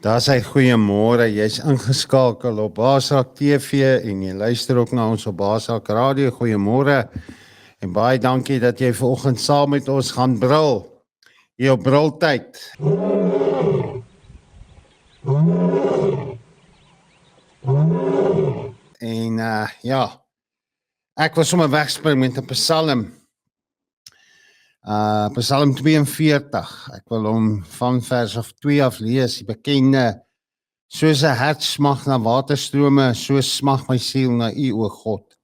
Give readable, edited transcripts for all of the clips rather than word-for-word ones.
Daar sê goeiemôre, jy's ingeskakel op Basak TV en jy luister ook na ons op Basak Radio. Goeiemôre en baie dankie dat jy vanoggend saam met ons gaan brul. Hier op brultyd. En ja, ek was sommer wegspring met 'n Psalm. Psalm 42. Ek wil hom van vers of 2 af lees, die bekende: soos 'n hert smag na waterstrome, so smag my siel na U, o God.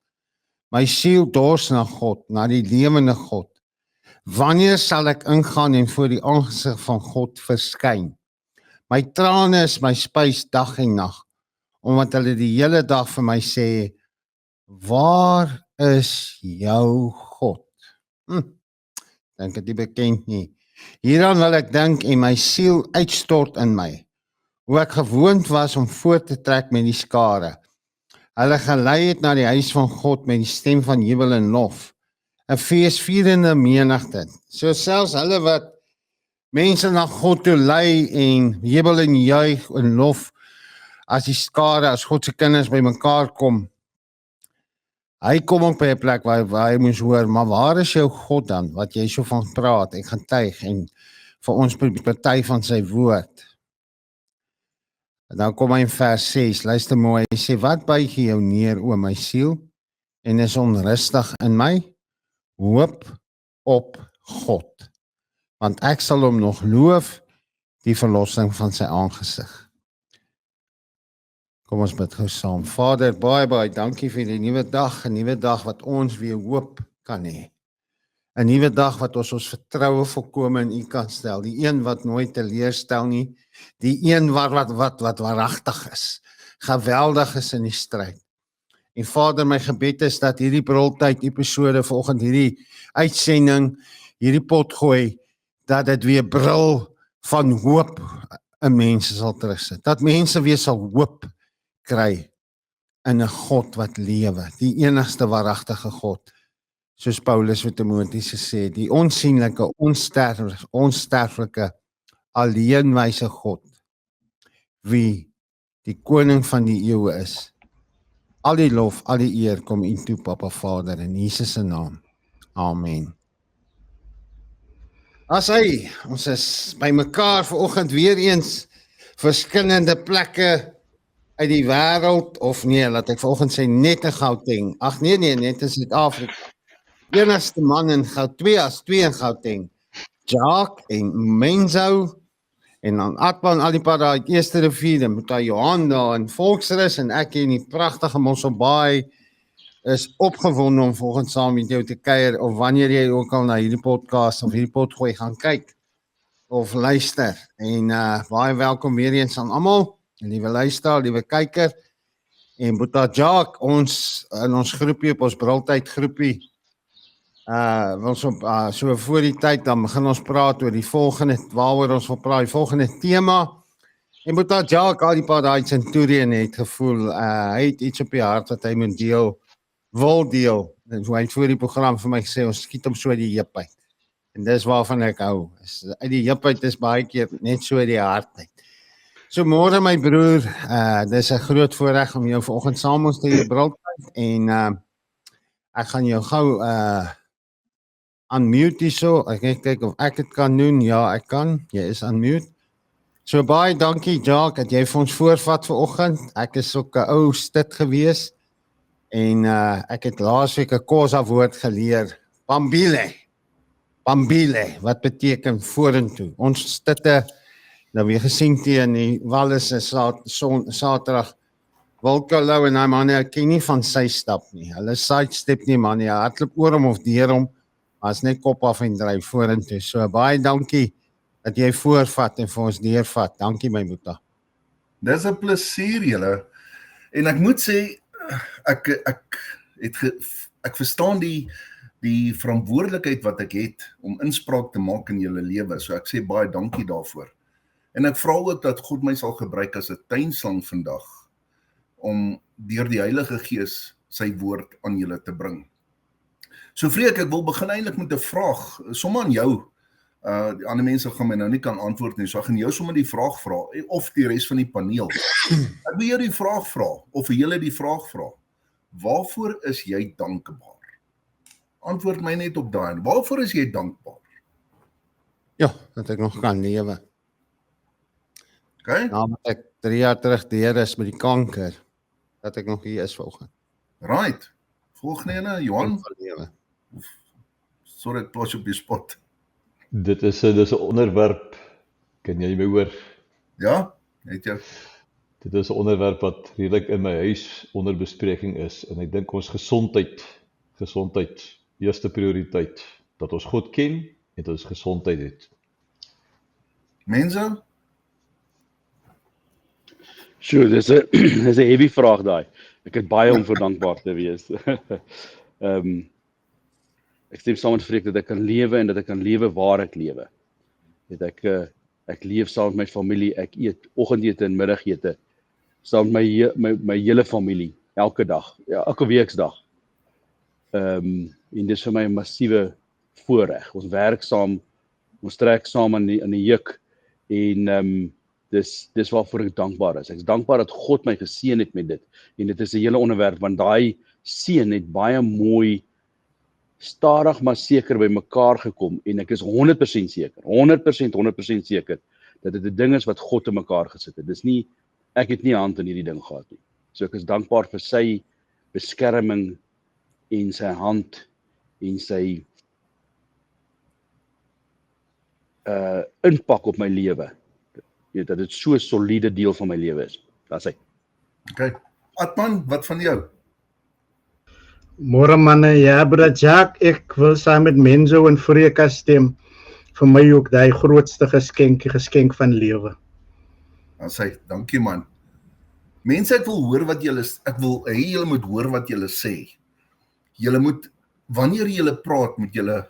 My siel dors na God, na die lewende God. Wanneer sal ek ingaan en voor die aangesig van God verskyn? My trane is my spys dag en nag, omdat hulle die hele dag vir my sê: waar is jou God? Dink dit nie bekend nie. Hieraan wil ek dink en my siel uitstort in my, hoe ek gewoond was om voort te trek met die skare. Hulle gelei het na die huis van God met die stem van jubel en lof, 'n feesvierende menigte. So selfs hulle wat mense na God toe lei en jubel en juig en lof, as die skare, as God se kinders bymekaar kom, hy kom ook by 'n plek waar hy moes hoor, maar waar is jou God dan, wat jy so van praat en getuig en vir ons party van sy woord. En dan kom hy in vers 6, luister mooi, hy sê: wat buig jou neer, o my siel, en is onrustig in my? Hoop op God, want ek sal hom nog loof, die verlossing van sy aangesig. Kom ons bid gou saam. Vader, baie dankie vir die nuwe dag, 'n nuwe dag wat ons weer hoop kan hê. 'n Nuwe dag wat ons vertroue volkome in U kan stel, die een wat nooit teleurstel nie, die een wat waaragtig is, geweldig is in die stryd. En Vader, my gebed is dat hierdie brultyd episode vanoggend, hierdie uitsending, hierdie pot gooi, dat dit weer brul van hoop in mense sal terugsit. Dat mense weer sal hoop kry in 'n God wat lewe, die enigste waaragtige God. Soos Paulus vir Timoteus gesê, die onsienlike, onsterflike, alleenwyse God, wie die koning van die eeue is. Al die lof, al die eer kom U toe, Papa Vader, in Jesus se naam. Amen. Ons is bymekaar vanoggend weer eens, verskillende plekke uit die wêreld, of nee, laat ek vanoggend sê net in Gauteng. Ag nee, net in Suid-Afrika. Enigste man in Gauteng, twee in Gauteng. Jacques en Menzo, en dan Atman, al die pad daar uit Eerste Rivier, en Boeta Johan daar in Volksrus, en ek in die pragtige Mosselbaai is opgewonde om volgens saam met jou te kuier, of wanneer jy ook al na hierdie podcast of hierdie potgooi gaan kyk of luister. En baie welkom weer eens aan almal, liewe luisteraar, liewe kyker. En Boeta Jacques, ons in ons groepie, op ons brultyd groepie, so voor die tyd, dan begin ons praat oor die volgende, waaroor ons wil praat, die volgende tema. En Boeta Jacques, al die paar daai Centurion het gevoel, hy het iets op die hart wat hy moet wil deel. En so hy het voor die program vir my gesê, ons skiet hom so die heup uit. En dis waarvan ek hou. Uit die heup uit is baie keer net so die hart uit. So môre my broer, dis 'n groot voorreg om jou vanoggend saam ons te hier brultyd, en ek gaan jou gou unmute hierso. Ek gaan kyk of ek dit kan doen. Ja, ek kan. Jy is unmute. So baie dankie Jacques dat jy vir ons voorvat vanoggend. Ek is ook 'n ou stit gewees, en ek het laasweek 'n Khoza woord geleer, Pambile, wat beteken vorentoe. Ons stitte, nou weer gesien teen die Wallis Saterdag, Wilkelou, en hy manne, ek ken nie van sy stap nie. Hulle sidestep nie, man, ja, hardloop oor hom of deur hom, maar is net kop af en dryf vorentoe. So baie dankie dat jy voorvat en vir ons deurvat. Dankie my Boeta. Dis 'n plesier julle. En ek moet sê, ek verstaan die verantwoordelikheid wat ek het om inspraak te maak in julle lewe. So ek sê baie dankie daarvoor. En ek vra ook dat God my sal gebruik as 'n tuinslang vandag om deur die Heilige Gees sy woord aan julle te bring. So Freek, ek wil begin eintlik met 'n vraag, sommer aan jou. Die ander mense gaan my nou nie kan antwoord nie, so ek gaan jou sommer die vraag vra, of die res van die paneel. Ek wil jou die vraag vra, of julle die vraag vra. Waarvoor is jy dankbaar? Antwoord my net op daai. Waarvoor is jy dankbaar? Ja, dat ek nog kan lewe. Okay? Nadat ek 3 jaar terug deur is met die kanker, dat ek nog hier is vanoggend. Right. Volgende ene, Johan. Van lewe. Sorry, ek plaas jou op die spot. Dit is 'n onderwerp, kan jy my hoor? Ja? Het jy? Dit is 'n onderwerp wat redelik in my huis onder bespreking is en ek dink ons gesondheid, eerste prioriteit, dat ons God ken en dat ons gesondheid het. Mense? Sure, dis 'n heavy vraag daai. Ek het baie om vir dankbaar te wees. Ek stem saam met Freek dat ek kan lewe en dat ek kan lewe waar ek lewe. Dat ek leef saam met my familie, ek eet oggendete en middagete saam met my hele familie elke dag, ja, elke weeksdag. En dis vir my 'n massiewe voorreg. Ons werk saam, ons trek saam aan die juk en dis waarvoor ek dankbaar is. Ek is dankbaar dat God my geseën het met dit. En dit is 'n hele onderwerp want daai seën het baie mooi stadig maar seker by mekaar gekom en ek is 100% seker, 100% seker dat dit 'n ding is wat God in mekaar gesit het. Dis nie, ek het nie 'n hand in hierdie ding gehad nie. So ek is dankbaar vir sy beskerming en sy hand en sy impak op my lewe. Dat dit so 'n soliede deel van my lewe is. Daar's hy. Okay. Atman, wat van jou? Môre manne, ja, broer Jack, ek wil saam met Menzo en Freka stem. Vir my ook die grootste geskenk van lewe. Dan sê, dankie man. Mense, ek wil hê julle moet hoor wat julle sê. Julle moet, wanneer julle praat, moet julle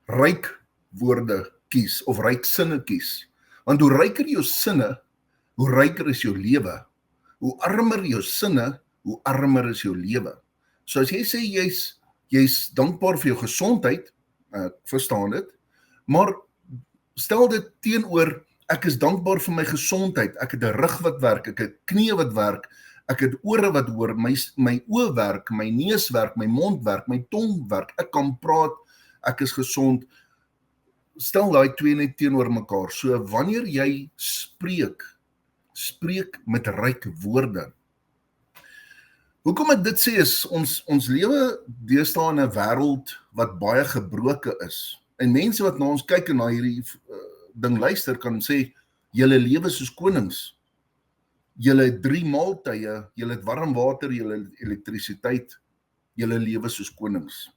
ryk woorde kies, of ryk sinne kies. Want hoe ryker jou sinne, hoe ryker is jou lewe. Hoe armer jou sinne, hoe armer is jou lewe. So as jy sê jy's dankbaar vir jou gesondheid, ek verstaan dit, maar stel dit teenoor, ek is dankbaar vir my gesondheid, ek het 'n rug wat werk, ek het knieë wat werk, ek het ore wat hoor, my oë werk, my neus werk, my mond werk, my tong werk, ek kan praat, ek is gesond. Stel daai twee net teenoor mekaar. So wanneer jy spreek met ryk woorde. Hoekom ek dit sê is, ons lewe deesdae in 'n wêreld wat baie gebroke is. En mense wat na ons kyk en na hierdie ding luister kan sê, julle lewe soos konings. Julle het 3 maaltye, julle het warm water, julle het elektrisiteit, julle lewe soos konings.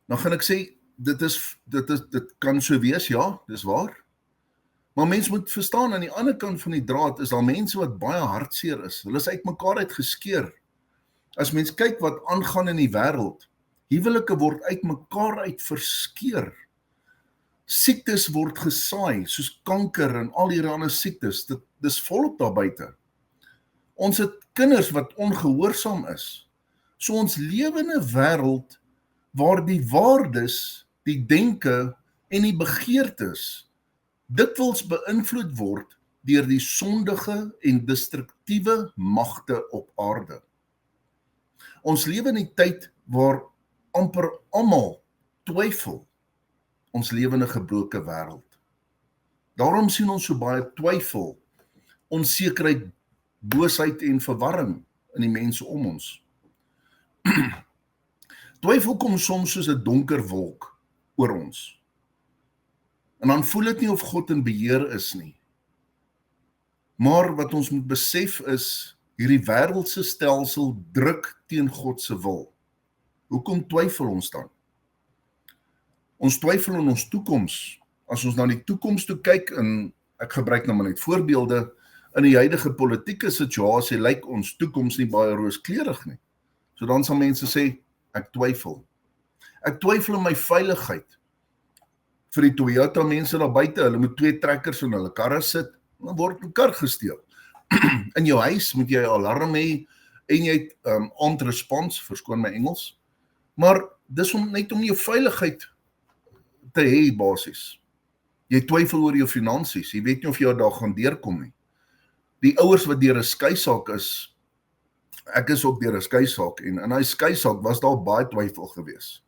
Nou gaan ek sê, dit kan so wees, ja, dis waar. Maar mens moet verstaan, aan die ander kant van die draad is daar mense wat baie hartseer is. Hulle is uitmekaar uitgeskeer. As mens kyk wat aangaan in die wêreld, huwelike word uitmekaar uit verskeer. Siektes word gesaai, soos kanker en al hierdie ander siektes. Dis volop daar buite. Ons het kinders wat ongehoorsaam is. So ons lewe in 'n wêreld waar die waardes, die denke en die begeertes dikwels beïnvloed word deur die sondige en destruktiewe magte op aarde. Ons lewe in 'n tyd waar amper almal twyfel. Ons lewe in 'n gebroke wêreld. Daarom sien ons so baie twyfel, onsekerheid, boosheid en verwarring in die mense om ons. Twyfel kom soms soos 'n donker wolk oor ons. En dan voel dit nie of God in beheer is nie. Maar wat ons moet besef is, hierdie wêreldse stelsel druk teen God se wil. Hoekom twyfel ons dan? Ons twyfel in ons toekoms. As ons na die toekoms toe kyk, en ek gebruik nou maar net voorbeelde, in die huidige politieke situasie lyk ons toekoms nie baie rooskleurig nie. So dan sal mense sê, ek twyfel. Ek twyfel in my veiligheid. Vir die Toyota mense daar buite, hulle moet 2 trekkers in hulle karre sit, dan word 'n kar gesteel. In jou huis moet jy 'n alarm hê, en jy het armed response, verskoon my Engels, maar dis net om jou veiligheid te hê basies. Jy twyfel oor jou finansies, jy weet nie of jy daar gaan deurkom nie. Die ouers wat deur 'n skeisaak is, ek is ook deur 'n skeisaak en in daai skeisaak was daar baie twyfel gewees.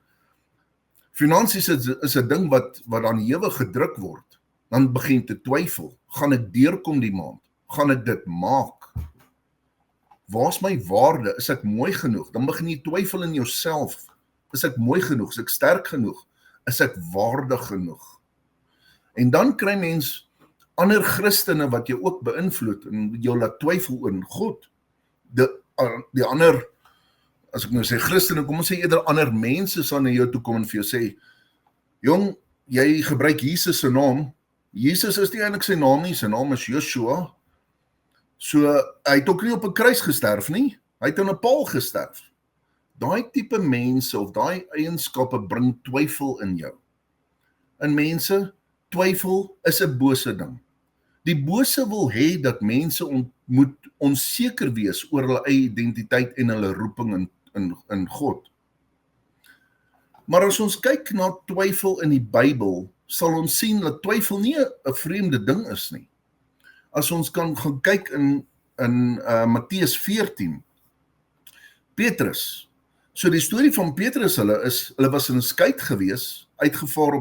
Finansies is 'n ding wat aan ewig gedruk word. Dan begin te twyfel, gaan ek deurkom die maand? Gaan ek dit maak? Waar's my waarde? Is ek mooi genoeg? Dan begin jy twyfel in jouself. Is ek mooi genoeg? Is ek sterk genoeg? Is ek waardig genoeg? En dan kry mens ander Christene wat jou ook beïnvloed en jou laat twyfel oor God. Die ander, as ek nou sê Christene, kom ons sê eerder ander mense sal na jou toe kom en vir jou sê, jong, jy gebruik Jesus se naam. Jesus is nie eintlik sy naam nie, sy naam is Joshua. So, hy het ook nie op 'n kruis gesterf nie, hy het aan 'n paal gesterf. Daai tipe mense of daai eienskappe bring twyfel in jou. En mense, twyfel is 'n bose ding. Die bose wil hê dat mense moet onseker wees oor hulle eie identiteit en hulle roeping in God. Maar as ons kyk na twyfel in die Bybel, sal ons sien dat twyfel nie 'n vreemde ding is nie. As ons kan gaan kyk in Matteus 14, Petrus. So die storie van Petrus, hulle was in 'n skei gewees, uitgevaar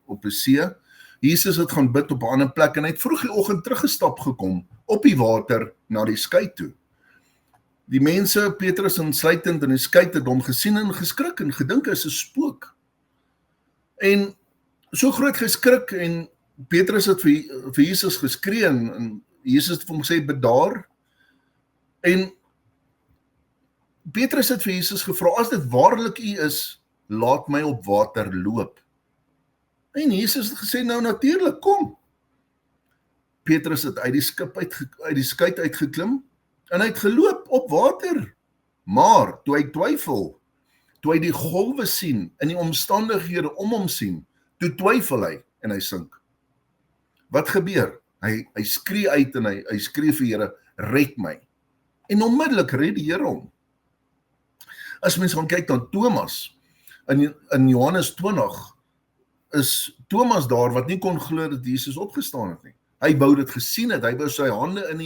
op 'n see. Jesus het gaan bid op 'n ander plek en hy het vroeg die oggend teruggestap gekom op die water na die skei toe. Die mense, Petrus insluitend in die skei, het hom gesien en geskrik en gedink hy is 'n spook. En so groot geskrik en Petrus het vir Jesus geskree en Jesus het vir hom gesê bedaar. En Petrus het vir Jesus gevra, as dit waarlik U is, laat my op water loop. En Jesus het gesê, nou natuurlik, kom. Petrus het uit die skei uitgeklim en hy het geloop op water. Maar toe hy twyfel, toe hy die golwe sien en die omstandighede om hom sien, toe twyfel hy en hy sink. Wat gebeur? Hy skree uit en hy skree vir Here, red my. En onmiddellik red die Here hom. As mens gaan kyk na Thomas, in Johannes 20, is Thomas daar wat nie kon glo dat Jesus opgestaan het nie. Hy wou dit gesien het, hy wou sy hande in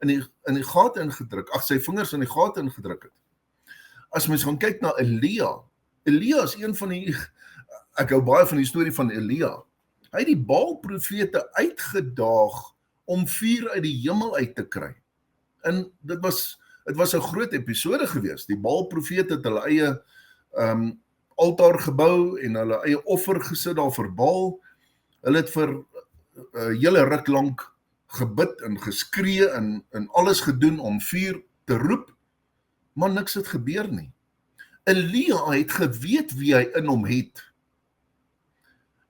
die gat ingedruk, sy vingers in die gat ingedruk het. As mens gaan kyk na Elia is een van die, ek hou baie van die storie van Elia. Hy het die Baal-profete uitgedaag om vuur uit die hemel uit te kry. En dit was 'n groot episode gewees. Die Baal-profete het hulle eie altaar gebou en hulle eie offer gesit daar vir Baal. Hulle het vir 'n hele ruk lank gebid en geskree en alles gedoen om vuur te roep, maar niks het gebeur nie. Elia het geweet wie hy in hom het.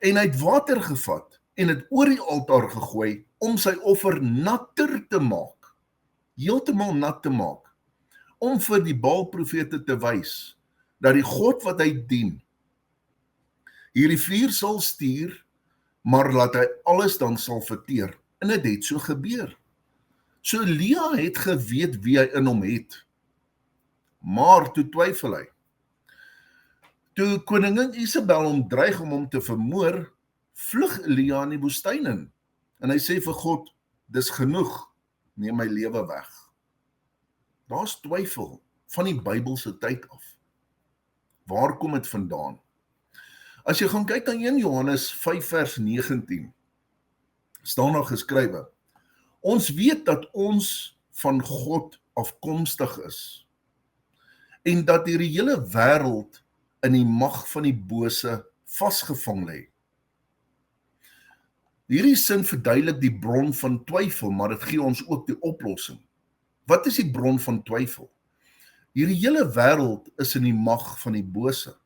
En hy het water gevat en het oor die altaar gegooi om sy offer natter te maak, heeltemal nat te maak, om vir die Baal-profete te wys dat die God wat hy dien, hierdie vuur sal stuur, maar laat hy alles dan sal verteer. En dit het so gebeur. So Elia het geweet wie hy in hom het, maar toe twyfel hy. Toe koningin Isabel hom dreig om hom te vermoor, vlug Elia in die woestyn in. En hy sê vir God, dis genoeg, neem my lewe weg. Daar's twyfel van die Bybelse tyd af. Waar kom dit vandaan? As jy gaan kyk aan 1 Johannes 5 vers 19, staan daar geskrywe, ons weet dat ons van God afkomstig is, en dat hierdie hele wêreld in die mag van die bose vasgevang lê. Hierdie sin verduidelik die bron van twyfel, maar dit gee ons ook die oplossing. Wat is die bron van twyfel? Hierdie hele wêreld is in die mag van die bose.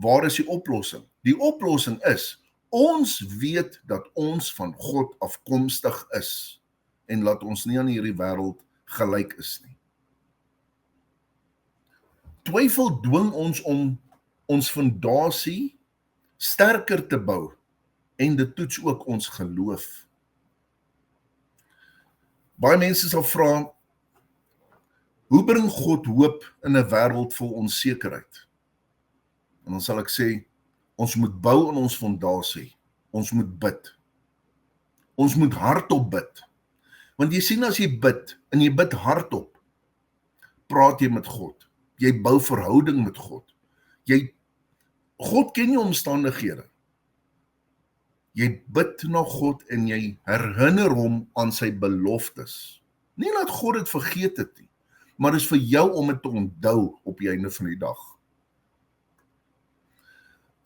Waar is die oplossing? Die oplossing is, ons weet dat ons van God afkomstig is, en laat ons nie aan hierdie wêreld gelyk is nie. Twyfel dwing ons om ons fondasie sterker te bou, en dit toets ook ons geloof. Baie mense sal vra, hoe bring God hoop in 'n wêreld vol onsekerheid? En dan sal ek sê, Ons moet bou aan ons fondasie. Ons moet bid. Ons moet hardop bid. Want jy sien, as jy bid, en jy bid hardop, praat jy met God. Jy bou verhouding met God. God ken jou omstandighede. Jy bid na God en jy herinner hom aan sy beloftes. Nie dat God dit vergeet het nie, maar dit is vir jou om dit te onthou op die einde van die dag.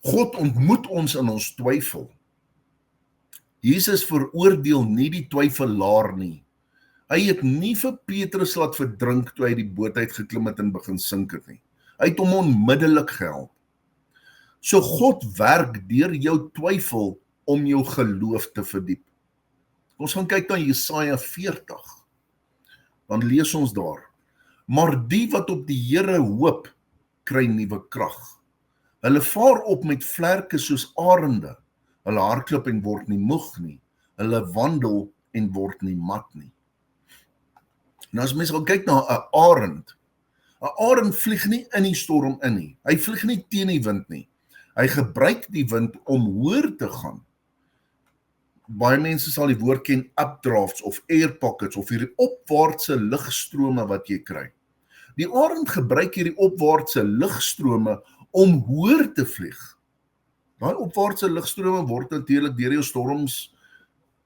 God ontmoet ons in ons twyfel. Jesus veroordeel nie die twyfelaar nie. Hy het nie vir Petrus laat verdrink toe hy die boot uitgeklim het en begin sink het nie. Hy het hom onmiddellik gehelp. So God werk deur jou twyfel om jou geloof te verdiep. Ons gaan kyk na Jesaja 40. Dan lees ons daar. Maar die wat op die Here hoop, kry nuwe krag. Hulle vaar op met vlerke soos arende. Hulle hardloop en word nie moeg nie. Hulle wandel en word nie mat nie. Nou as mens gaan kyk na 'n arend vlieg nie in die storm in nie. Hy vlieg nie teen die wind nie. Hy gebruik die wind om hoër te gaan. Baie mense sal die woord ken, updrafts of air pockets of hierdie opwaartse lugstrome wat jy kry. Die arend gebruik hierdie opwaartse lugstrome om hoër te vlieg. Daai opwaartse lugstrome word natuurlik deur jou storms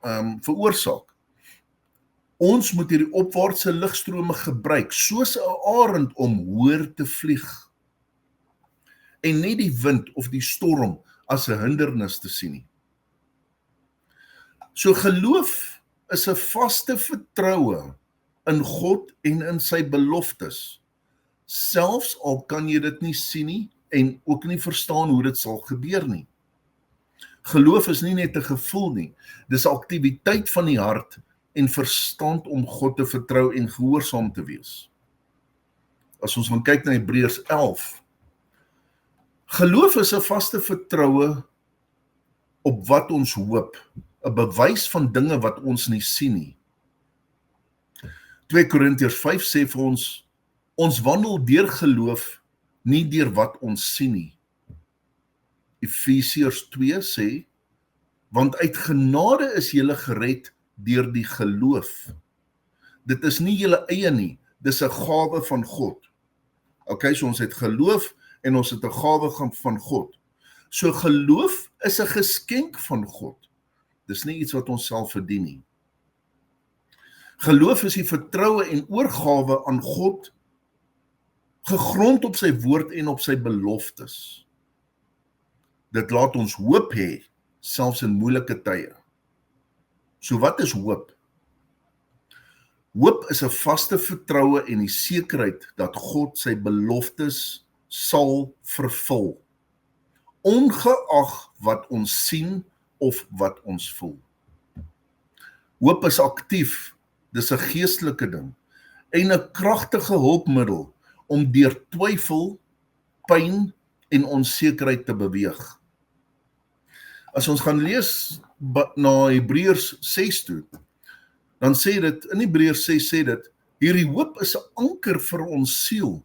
veroorsaak. Ons moet hierdie opwaartse lugstrome gebruik soos 'n arend om hoër te vlieg. En nie die wind of die storm as 'n hindernis te sien nie. So geloof is 'n vaste vertroue in God en in sy beloftes. Selfs al kan jy dit nie sien nie en ook nie verstaan hoe dit sal gebeur nie. Geloof is nie net 'n gevoel nie, dis 'n aktiwiteit van die hart en verstand om God te vertrou en gehoorsaam te wees. As ons gaan kyk na Hebreërs 11, geloof is 'n vaste vertroue op wat ons hoop, 'n bewys van dinge wat ons nie sien nie. 2 Korintiërs 5 sê vir ons wandel deur geloof, nie deur wat ons sien nie. Efesiërs 2 sê, want uit genade is julle gered deur die geloof. Dit is nie julle eie nie, dis 'n gawe van God. Okay, so ons het geloof en ons het 'n gawe van God. So geloof is 'n geskenk van God. Dis nie iets wat ons self verdien nie. Geloof is die vertroue en oorgawe aan God, gegrond op sy woord en op sy beloftes. Dit laat ons hoop hê, selfs in moeilike tye. So wat is hoop? Hoop is 'n vaste vertroue en die sekerheid dat God sy beloftes sal vervul, ongeag wat ons sien of wat ons voel. Hoop is aktief, dis 'n geestelike ding en 'n kragtige hulpmiddel om deur twyfel, pyn en onsekerheid te beweeg. As ons gaan lees na Hebreërs 6 toe, dan sê dit, in Hebreërs 6 sê dit, hierdie hoop is 'n anker vir ons siel,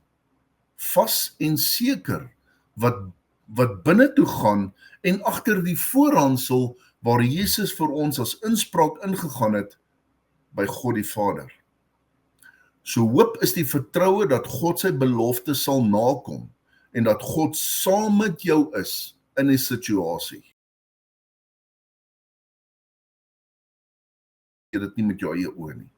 vas en seker, wat binne toe gaan en agter die voorhangsel waar Jesus vir ons as inspraak ingegaan het by God die Vader. So hoop is die vertroue dat God sy belofte sal nakom en dat God saam met jou is in 'n situasie. Jy dit nie met jou eie oë nie.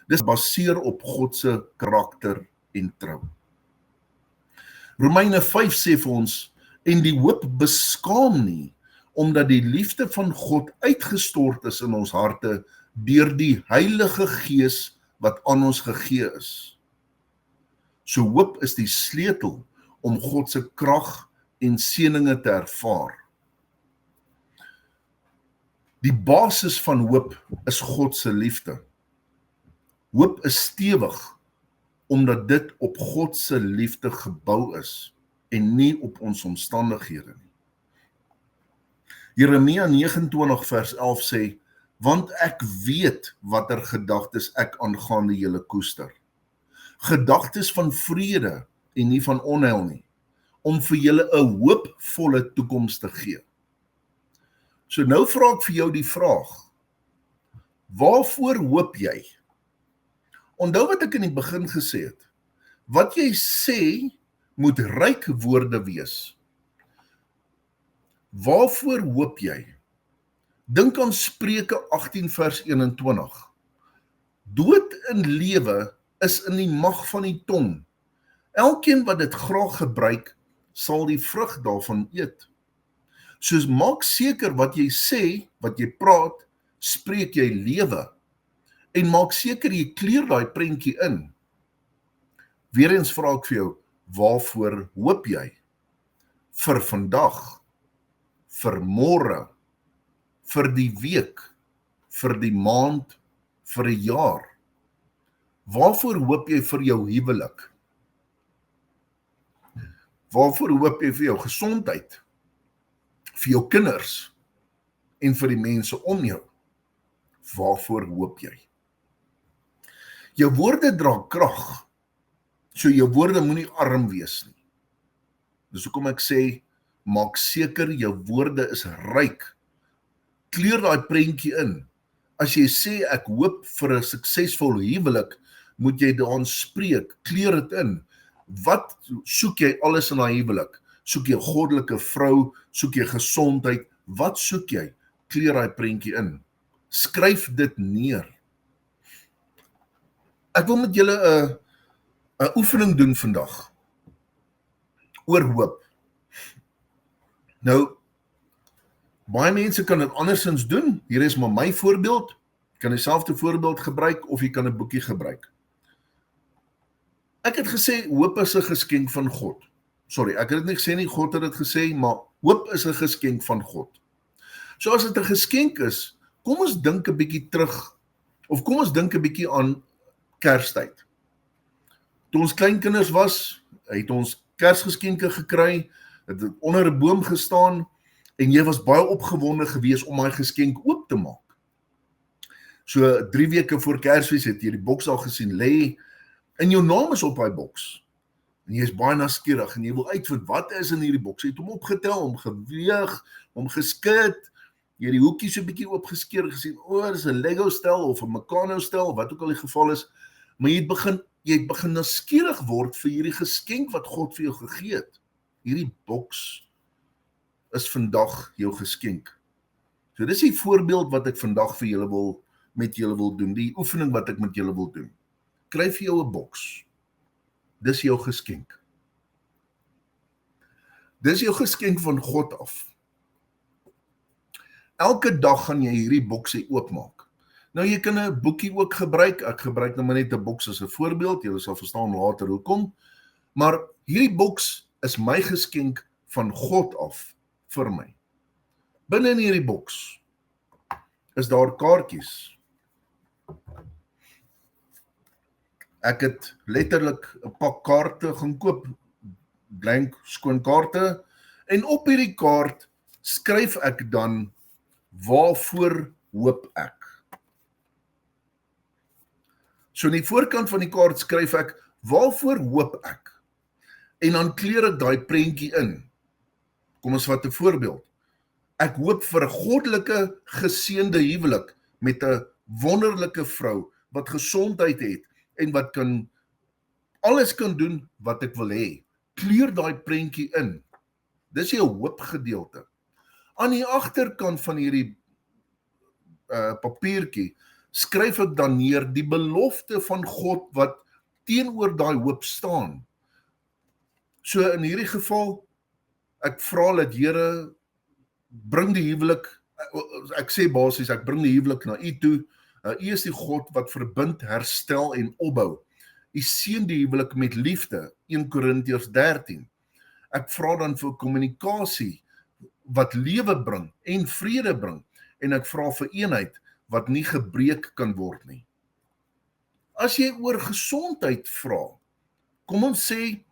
Dis baseer op God se karakter en trou. Romeine 5 sê vir ons, en die hoop beskaam nie, omdat die liefde van God uitgestort is in ons harte deur die Heilige Gees wat aan ons gegee is. So hoop is die sleutel om God se krag en seëninge te ervaar. Die basis van hoop is God se liefde. Hoop is stewig omdat dit op God se liefde gebou is en nie op ons omstandighede nie. Jeremia 29 vers 11 sê, want ek weet watter gedagtes ek aangaande julle koester. Gedagtes van vrede en nie van onheil nie, om vir julle 'n hoopvolle toekoms te gee. So nou vra ek vir jou die vraag, waarvoor hoop jy? Onthou wat ek in die begin gesê het, wat jy sê moet ryk woorde wees. Waarvoor hoop jy? Dink aan Spreuke 18 vers 21. Dood en lewe is in die mag van die tong. Elkeen wat dit graag gebruik, sal die vrug daarvan eet. Soos maak seker wat jy sê, wat jy praat, spreek jy lewe. En maak seker jy kleur daai prentjie in. Weereens vra ek vir jou, waarvoor hoop jy? Vir vandag, vir môre, vir die week, vir die maand, vir 'n jaar. Waarvoor hoop jy vir jou huwelik? Waarvoor hoop jy vir jou gesondheid? Vir jou kinders en vir die mense om jou? Waarvoor hoop jy? Jou woorde dra krag, so jou woorde moenie arm wees nie. Dis hoekom ek sê, maak seker jou woorde is ryk. Kleur daai prentjie in. As jy sê ek hoop vir 'n suksesvolle huwelik, moet jy daaraan spreek, kleur dit in. Wat soek jy alles in daai huwelik? Soek jy 'n goddelike vrou, soek jy gesondheid, wat soek jy? Kleur daai prentjie in. Skryf dit neer. Ek wil met julle 'n oefening doen vandag oor hoop. Nou, baie mense kan dit andersins doen. Hier is maar my voorbeeld. Jy kan dieselfde voorbeeld gebruik of jy kan 'n boekie gebruik. Ek het gesê hoop is 'n geskenk van God. Sorry, ek het dit nie gesê nie, God het dit gesê, maar hoop is 'n geskenk van God. So as dit 'n geskenk is, kom ons dink 'n bietjie terug, of kom ons dink 'n bietjie aan Kerstyd. Toe ons kleinkinders was, het ons Kersgeskenke gekry, het onder 'n boom gestaan, en jy was baie opgewonde gewees om daai geskenk oop te maak. So 3 weke voor Kersfees het jy die boks al gesien lê, en jou naam is op daai boks. En jy is baie nuuskierig en jy wil uitvind wat is in hierdie boks. Jy het hom opgetel, hom geweeg, hom geskit, jy het die hoekies so 'n bietjie oopgeskeer gesien, dis 'n Lego stel of 'n Meccano stel, wat ook al die geval is, maar jy het begin nuuskierig word vir hierdie geskenk wat God vir jou gegee het. Hierdie boks is vandag jou geskenk. So dis die voorbeeld wat ek vandag vir julle met julle wil doen, die oefening wat ek met julle wil doen. Kry vir jou 'n boks. Dis jou geskenk. Dis jou geskenk van God af. Elke dag gaan jy hierdie boksie oopmaak. Nou jy kan 'n boekie ook gebruik. Ek gebruik nou maar net 'n boks as 'n voorbeeld. Julle sal verstaan later hoekom. Maar hierdie boks is my geskenk van God af vir my. Binne in hierdie boks is daar kaartjies. Ek het letterlik 'n pak kaarte gaan koop, blank skoon kaarte, en op hierdie kaart skryf ek dan waarvoor hoop ek. So in die voorkant van die kaart skryf ek waarvoor hoop ek. En dan kleur ek daai prentjie in. Kom ons vat 'n voorbeeld. Ek hoop vir 'n goddelike geseënde huwelik met 'n wonderlike vrou wat gesondheid het en wat alles kan doen wat ek wil hê. Kleur daai prentjie in. Dis jou hoopgedeelte. Aan die agterkant van hierdie papiertjie skryf ek dan neer die belofte van God wat teenoor daai hoop staan. So in hierdie geval, ek vra dat Here bring die huwelik, ek sê basies, ek bring die huwelik na U toe. U is die God wat verbind, herstel en opbou. U seën die huwelik met liefde, 1 Korintiërs 13. Ek vra dan vir kommunikasie wat lewe bring en vrede bring, en ek vra vir eenheid wat nie gebreek kan word nie. As jy oor gesondheid vra, kom ons sê,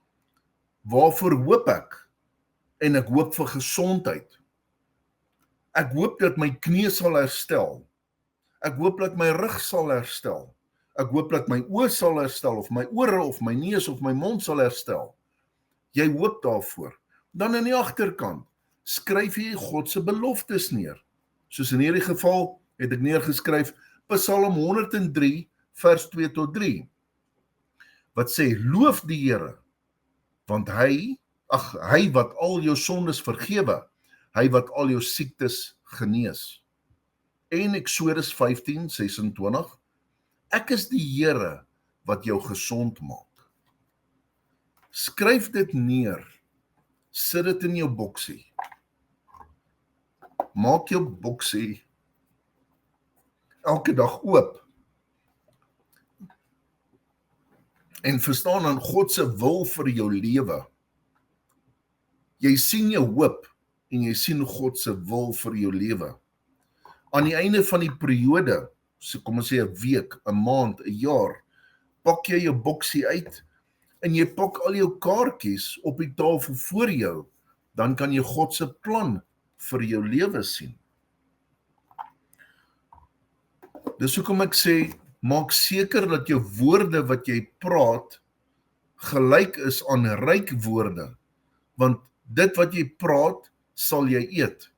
waarvoor hoop ek? En ek hoop vir gesondheid. Ek hoop dat my knie sal herstel. Ek hoop dat my rug sal herstel. Ek hoop dat my oë sal herstel, of my ore, of my neus, of my mond sal herstel. Jy hoop daarvoor. Dan in die agterkant skryf jy God se beloftes neer. Soos in hierdie geval het ek neergeskryf Psalm 103 vers 2 tot 3. Wat sê, loof die Here, want hy wat al jou sondes vergewe, hy wat al jou siektes genees. En Eksodus 15:26, ek is die Here wat jou gesond maak. Skryf dit neer, sit dit in jou boksie. Maak jou boksie elke dag oop. En verstaan dan God se wil vir jou lewe. Jy sien jou hoop en jy sien God se wil vir jou lewe. Aan die einde van die periode, so kom ons sê 'n week, 'n maand, 'n jaar, pak jy jou boksie uit en jy pak al jou kaartjies op die tafel voor jou, dan kan jy God se plan vir jou lewe sien. Dis hoekom ek sê, maak seker dat jou woorde wat jy praat gelyk is aan ryk woorde, want dit wat jy praat, sal jy eet.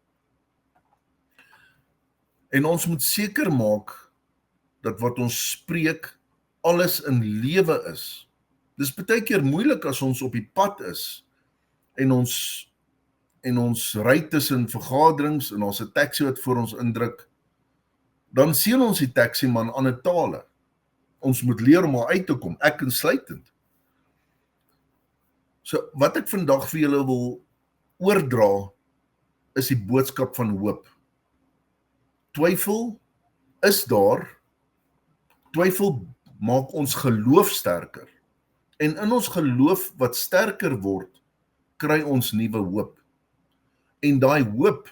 En ons moet seker maak dat wat ons spreek alles in lewe is. Dis baie keer moeilik as ons op die pad is en ons ry tussen vergaderings en ons 'n taxi wat voor ons indruk. Dan sien ons die taxi man aan 'n tale. Ons moet leer om uit te kom, ek insluitend. So wat ek vandag vir julle wil oordra is die boodskap van hoop. Twyfel is daar. Twyfel maak ons geloof sterker. En in ons geloof wat sterker word, kry ons nuwe hoop. En daai hoop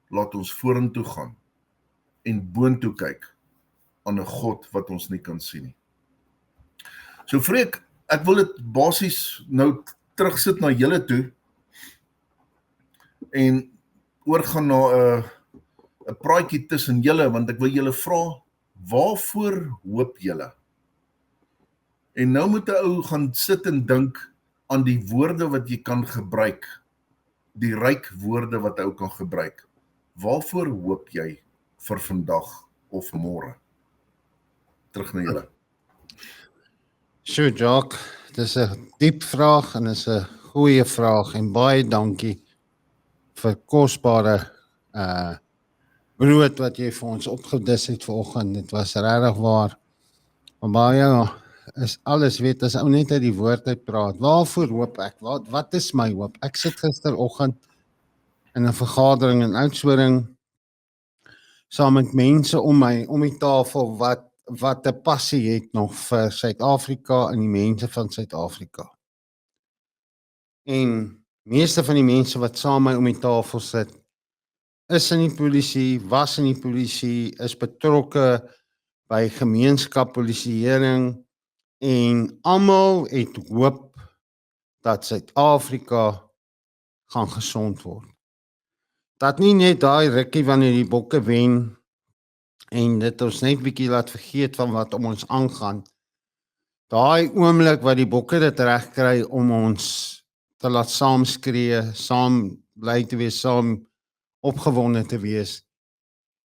laat ons vorentoe gaan en boontoe kyk aan 'n God wat ons nie kan sien nie. So Freek, ek wil dit basies nou terugsit na julle toe en oorgaan na 'n praatjie tussen julle, want ek wil julle vra, waarvoor hoop julle? En nou moet 'n ou gaan sit en dink aan die woorde wat jy kan gebruik, die ryk woorde wat 'n ou kan gebruik. Waarvoor hoop jy vir vandag of môre? Terug na julle. So Jacques, dis 'n diep vraag en dis 'n goeie vraag en baie dankie vir kosbare brood wat jy vir ons opgedis het vanoggend. Dit was regtig waar. Maar baie is alles weet as ou net uit die woord uit praat. Waarvoor hoop ek? Wat is my hoop? Ek sit gisteroggend in 'n vergadering in Oudtshoorn saam met mense om die tafel wat 'n passie het nog vir Suid-Afrika en die mense van Suid-Afrika. En meeste van die mense wat saam met my om die tafel sit, is in die polisie, was in die polisie, is betrokke by gemeenskapspolisieering en almal het hoop dat Suid-Afrika gaan gesond word. Dat nie net daai rukkie wanneer die bokke wen en dit ons net bietjie laat vergeet van wat om ons aangaan. Daai oomblik wat die bokke dit reg kry om ons te laat saam skree, saam bly te wees, saam opgewonde te wees.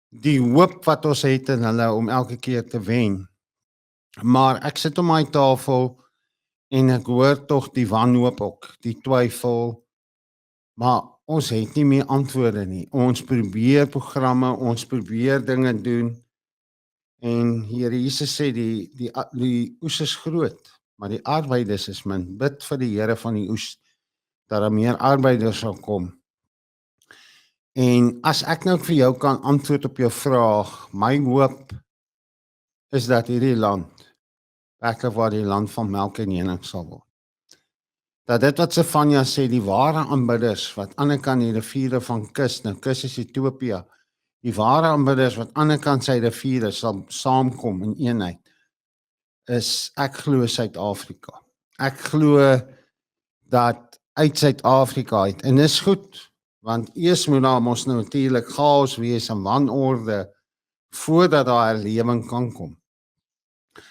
Die hoop wat ons het in hulle om elke keer te wen. Maar ek sit om my tafel en ek hoor tog die wanhoop ook, die twyfel. Maar ons het nie meer antwoorde nie. Ons probeer programme, ons probeer dinge doen. En Here Jesus sê die oes is groot, maar die arbeiders is min. Bid vir die Here van die oes dat daar meer arbeiders sal kom. En as ek nou vir jou kan antwoord op jou vraag, my hoop is dat hierdie land werklik waar die land van melk en honing sal word. Dat dit wat Sefanja sê, die ware aanbidders wat aan die kant die riviere van Kus, nou Kus is Ethiopië, die ware aanbidders wat aan die kant sy riviere sal saamkom in eenheid, is ek glo Suid-Afrika. Ek glo dat uit Suid-Afrika uit, en dis goed, want eers moet daar mos nou natuurlik chaos wees en wanorde voordat daar herlewing kan kom.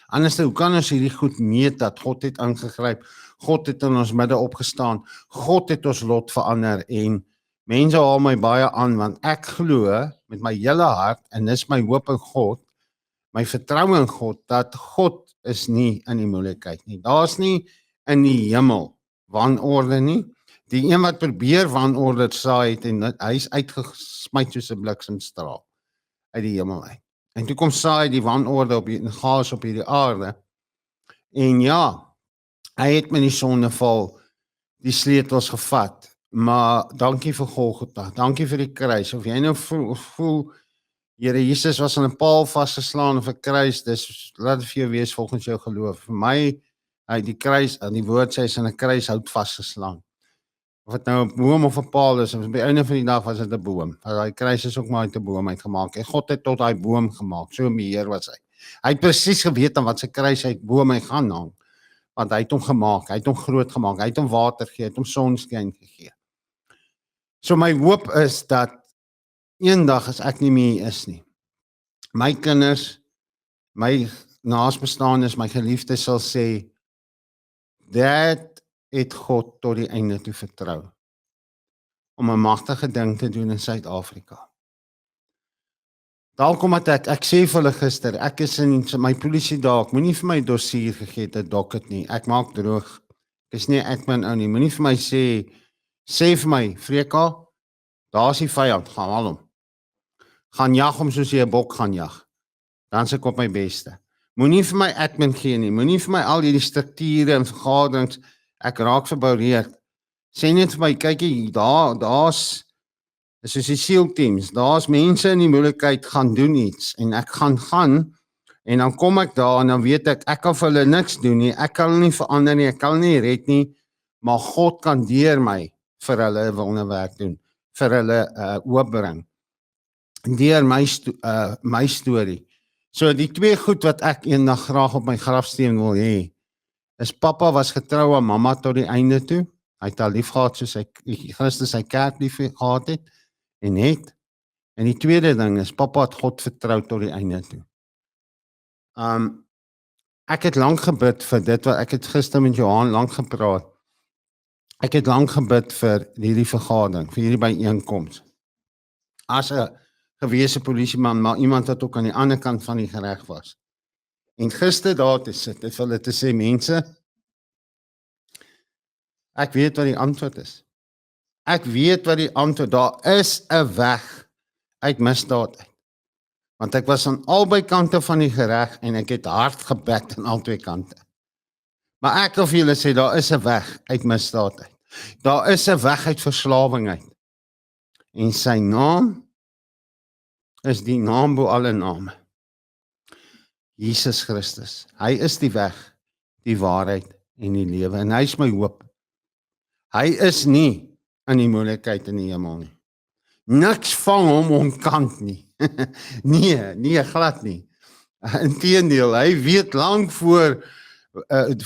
Anders hoe kan ons hierdie goed meet dat God het ingegryp, God het in ons midde opgestaan, God het ons lot verander en mense haal my baie aan want ek glo met my hele hart en dis my hoop in God, my vertroue in God dat God is nie in die moeilikheid nie. Daar's nie in die hemel wanorde nie. Die een wat probeer wanorde saai het en hy is uitgesmy soos 'n bliksemstraal uit die hemel uit. En toe kom saai die wanorde op die chaos op hierdie aarde. En ja, hy het met die sondeval die sleutels gevat. Maar dankie vir Golgotha, dankie vir die kruis. Of jy nou voel Here Jesus was aan 'n paal vasgeslaan of 'n kruis, laat dit vir jou wees volgens jou geloof. Vir my, die kruis, aan die woord sê, is aan 'n kruishout vasgeslaan. Of dit nou 'n boom of 'n paal is, of by die einde van die dag was dit 'n boom. Daai kruis is ook maar uit 'n boom uitgemaak. En God het tot daai boom gemaak, so beheer was hy. Hy het presies geweet aan wat sy kruis uit boom hy gaan hang. Want hy het hom gemaak, hy het hom groot gemaak, hy het hom water gegee, hy het hom sonskyn gegee. So my hoop is dat eendag as ek nie meer is nie, my kinders, my naasbestaanes, my geliefdes sal sê, Dad het God tot die einde toe vertrou, om 'n magtige ding te doen in Suid-Afrika. Dalk omdat ek sê vir hulle gister, ek is in my polisie daar, ek moenie vir my dossier gegee het, 'n docket nie, ek maak droog, ek is nie 'n admin ou nie, moenie vir my sê vir my, Freka, daar is die vyand, gaan haal hom. Gaan jag hom soos jy 'n bok gaan jag. Dan se ek op my beste. Moenie vir my admin gee nie, moenie vir my al hierdie strukture en vergaderings, ek raak verboureerd. Sê net vir my, kykie, daar's soos die SEAL teams, daar's mense in die moeilikheid gaan doen iets en ek gaan en dan kom ek daar en dan weet ek kan vir hulle niks doen nie, ek kan hulle nie verander nie, ek kan hulle nie red nie, maar God kan deur my vir hulle 'n wonderwerk doen, vir hulle hoop bring. Deur my storie. So die twee goed wat ek eendag graag op my grafsteen wil hê, is pappa was getrou aan mamma tot die einde toe. Hy het haar lief gehad soos Christus sy kerk lief gehad het en het. En die tweede ding is pappa het God vertrou tot die einde toe. Ek het lank gebid vir dit wat ek het gister met Johan lank gepraat. Ek het lank gebid vir hierdie vergadering, vir hierdie byeenkoms. As 'n gewese polisieman, maar iemand wat ook aan die ander kant van die gereg was. En gister daar te sit, het hulle te sê, mense, ek weet wat die antwoord is. Ek weet wat die antwoord, daar is 'n weg uit misdaad uit. Want ek was aan albei kante van die gereg en ek het hard gebed aan albei kante. Maar ek wil vir julle sê, daar is 'n weg uit misdaad uit. Daar is 'n weg uit verslawing uit. En sy naam is die naam bo alle name. Jesus Christus. Hy is die weg, die waarheid en die lewe. En hy is my hoop. Hy is nie in die moeilikheid in die hemel nie. Niks vang hom onkant nie. nee, glad nie. Inteendeel, hy weet lank voor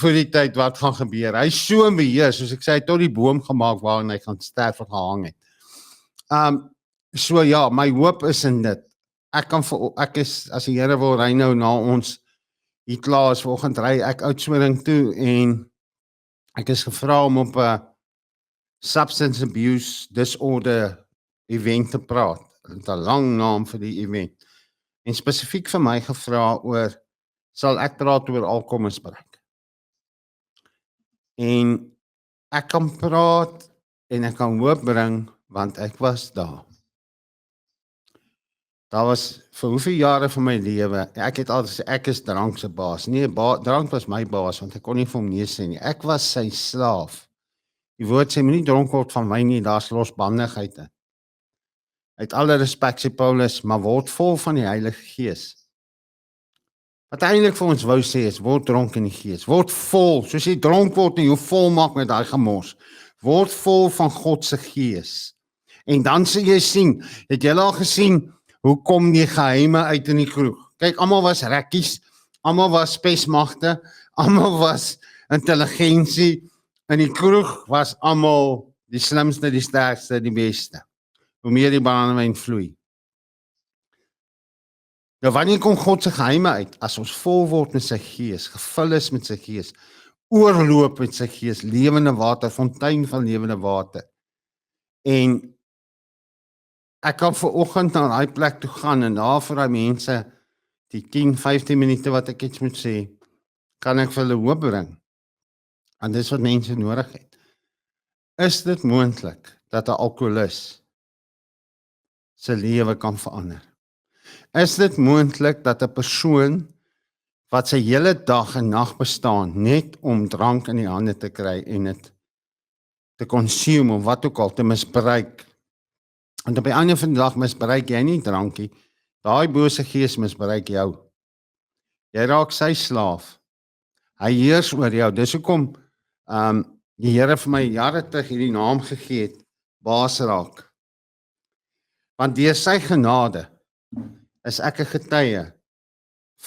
die tyd wat gaan gebeur. Hy is so in beheer, soos ek sê, hy het tot die boom gemaak waarin hy gaan sterf en gehang het. So ja, my hoop is in dit. Ek is, as die Here wil ry nou na ons hier klaar is, vanoggend ry ek Oudtshoorn toe en ek is gevra om op 'n substance abuse disorder event te praat. Dit is 'n lang naam vir die event. En spesifiek vir my gevra oor, sal ek praat oor alkoholmisbruik. En ek kan praat en ek kan hoop bring, want ek was daar. Daar was vir hoeveel jare van my lewe, ek het altyd gesê, ek is drank se baas. Nee, drank was my baas, want ek kon nie vir hom nee sê nie. Ek was sy slaaf. Die woord sê, moenie dronk word van wyn nie, daar's losbandigheid in. Uit alle respek sê Paulus, maar word vol van die Heilige Gees. Wat eintlik vir ons wou sê is, word dronk in die Gees. Word vol, soos jy dronk word en jy vol maak met daai gemors. Word vol van God se Gees. En dan sê jy sien, het jy al gesien, hoe kom die geheime uit in die kroeg? Kyk, almal was rekkies, almal was spesmagte, almal was intelligensie, in die kroeg was almal die slimste, die sterkste, die beste. Hoe meer die brandewyn vloei. Nou wanneer kom God se geheime uit? As ons vol word met sy gees, gevul is met sy gees, oorloop met sy gees, lewende water, fontein van lewende water. En ek kan vanoggend na daai plek toe gaan en daar vir daai mense die 10-15 minute wat ek iets moet sê, kan ek vir hulle hoop bring. En dis wat mense nodig het. Is dit moontlik dat 'n alkoholist sy lewe kan verander? Is dit moontlik dat 'n persoon wat sy hele dag en nag bestaan net om drank in die hande te kry en dit te consume of wat ook al te misbruik, en op die einde van die dag misbruik jy nie drankie, daai bose gees misbruik jou. Jy raak sy slaaf. Hy heers oor jou. Dis hoekom die Here vir my jare terug hierdie naam gegee het, Baasraak. Want deur sy genade is ek 'n getuie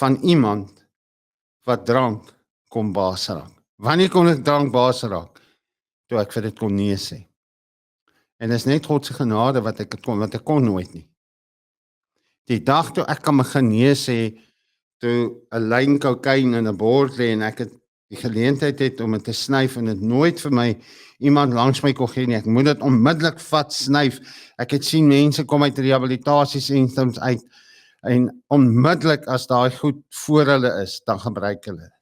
van iemand wat drank kom baas raak. Wanneer kon ek drank baas raak? Toe ek vir dit kon nee sê. En dis net God se genade wat ek kon nooit nie. Die dag toe ek kan begin nee sê, toe 'n lyn kokain in 'n bord lê en ek het die geleentheid het om dit te snyf en dit nooit vir my iemand langs my kon gee nie. Ek moet dit onmiddellik vat, snyf. Ek het sien mense kom uit rehabilitasiesentrums uit en onmiddellik as daai goed voor hulle is, dan gebruik hulle dit.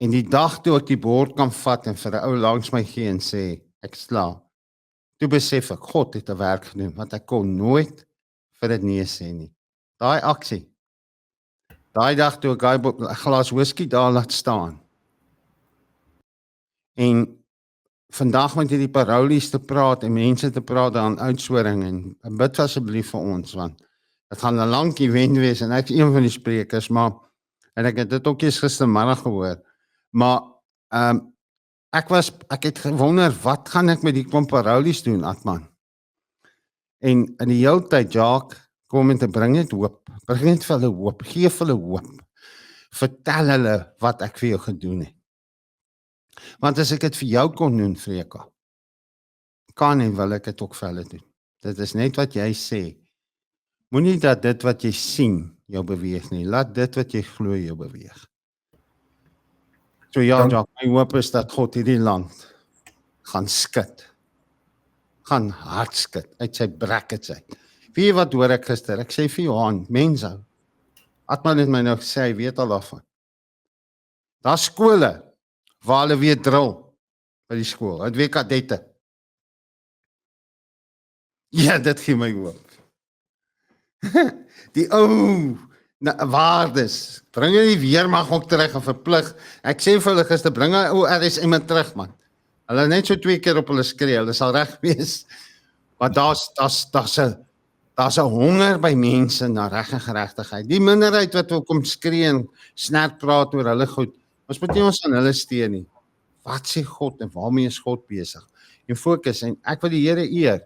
En die dag toe ek die bord kan vat en vir 'n ou langs my gee en sê, ek slaap, toe besef ek, God het 'n werk gedoen, want ek kon nooit vir dit nee sê nie. Daai aksie, daai dag toe ek 'n glas whisky daar laat staan, en vandag met hierdie parolies te praat en mense te praat aan Oudtshoorn en bid asseblief vir ons, want dit gaan 'n lang event wees en ek is een van die sprekers, maar en ek het dit ook eens gistermiddag gehoor, maar ek het gewonder, wat gaan ek met die klomp parolies doen, Atman? En in die hele tyd, Jacques, kom en te bring net hoop, bring net vir hulle hoop, geef hulle hoop, vertel hulle wat ek vir jou gedoen het. Want as ek dit vir jou kon doen, Freka, kan en wil ek dit ook vir hulle doen. Dit is net wat jy sê. Moenie dat dit wat jy sien jou beweeg nie. Laat dit wat jy glo jou beweeg. So ja, my hoop is dat God hierdie land gaan skud. Gaan hard skud uit sy brackets uit. Weet jy wat hoor ek gister? Ek sê vir Johan, mense, Atman het my nou gesê, hy weet al daarvan. Daar skole waar hulle weer drill by die skool. Het weer kadette. Ja, dit gee my hoop. Die ou waardes, bring die weermag ook terug en verplig. Ek sê vir hulle gister, bring hy ou RSM terug, man. Hulle net so 2 keer op hulle skree, hulle sal reg wees. Want daar's 'n honger by mense na reg en geregtigheid. Die minderheid wat wil kom skree en snert praat oor hulle goed, ons moet nie ons aan hulle steun nie. Wat sê God en waarmee is God besig? En fokus, en ek wil die Here eer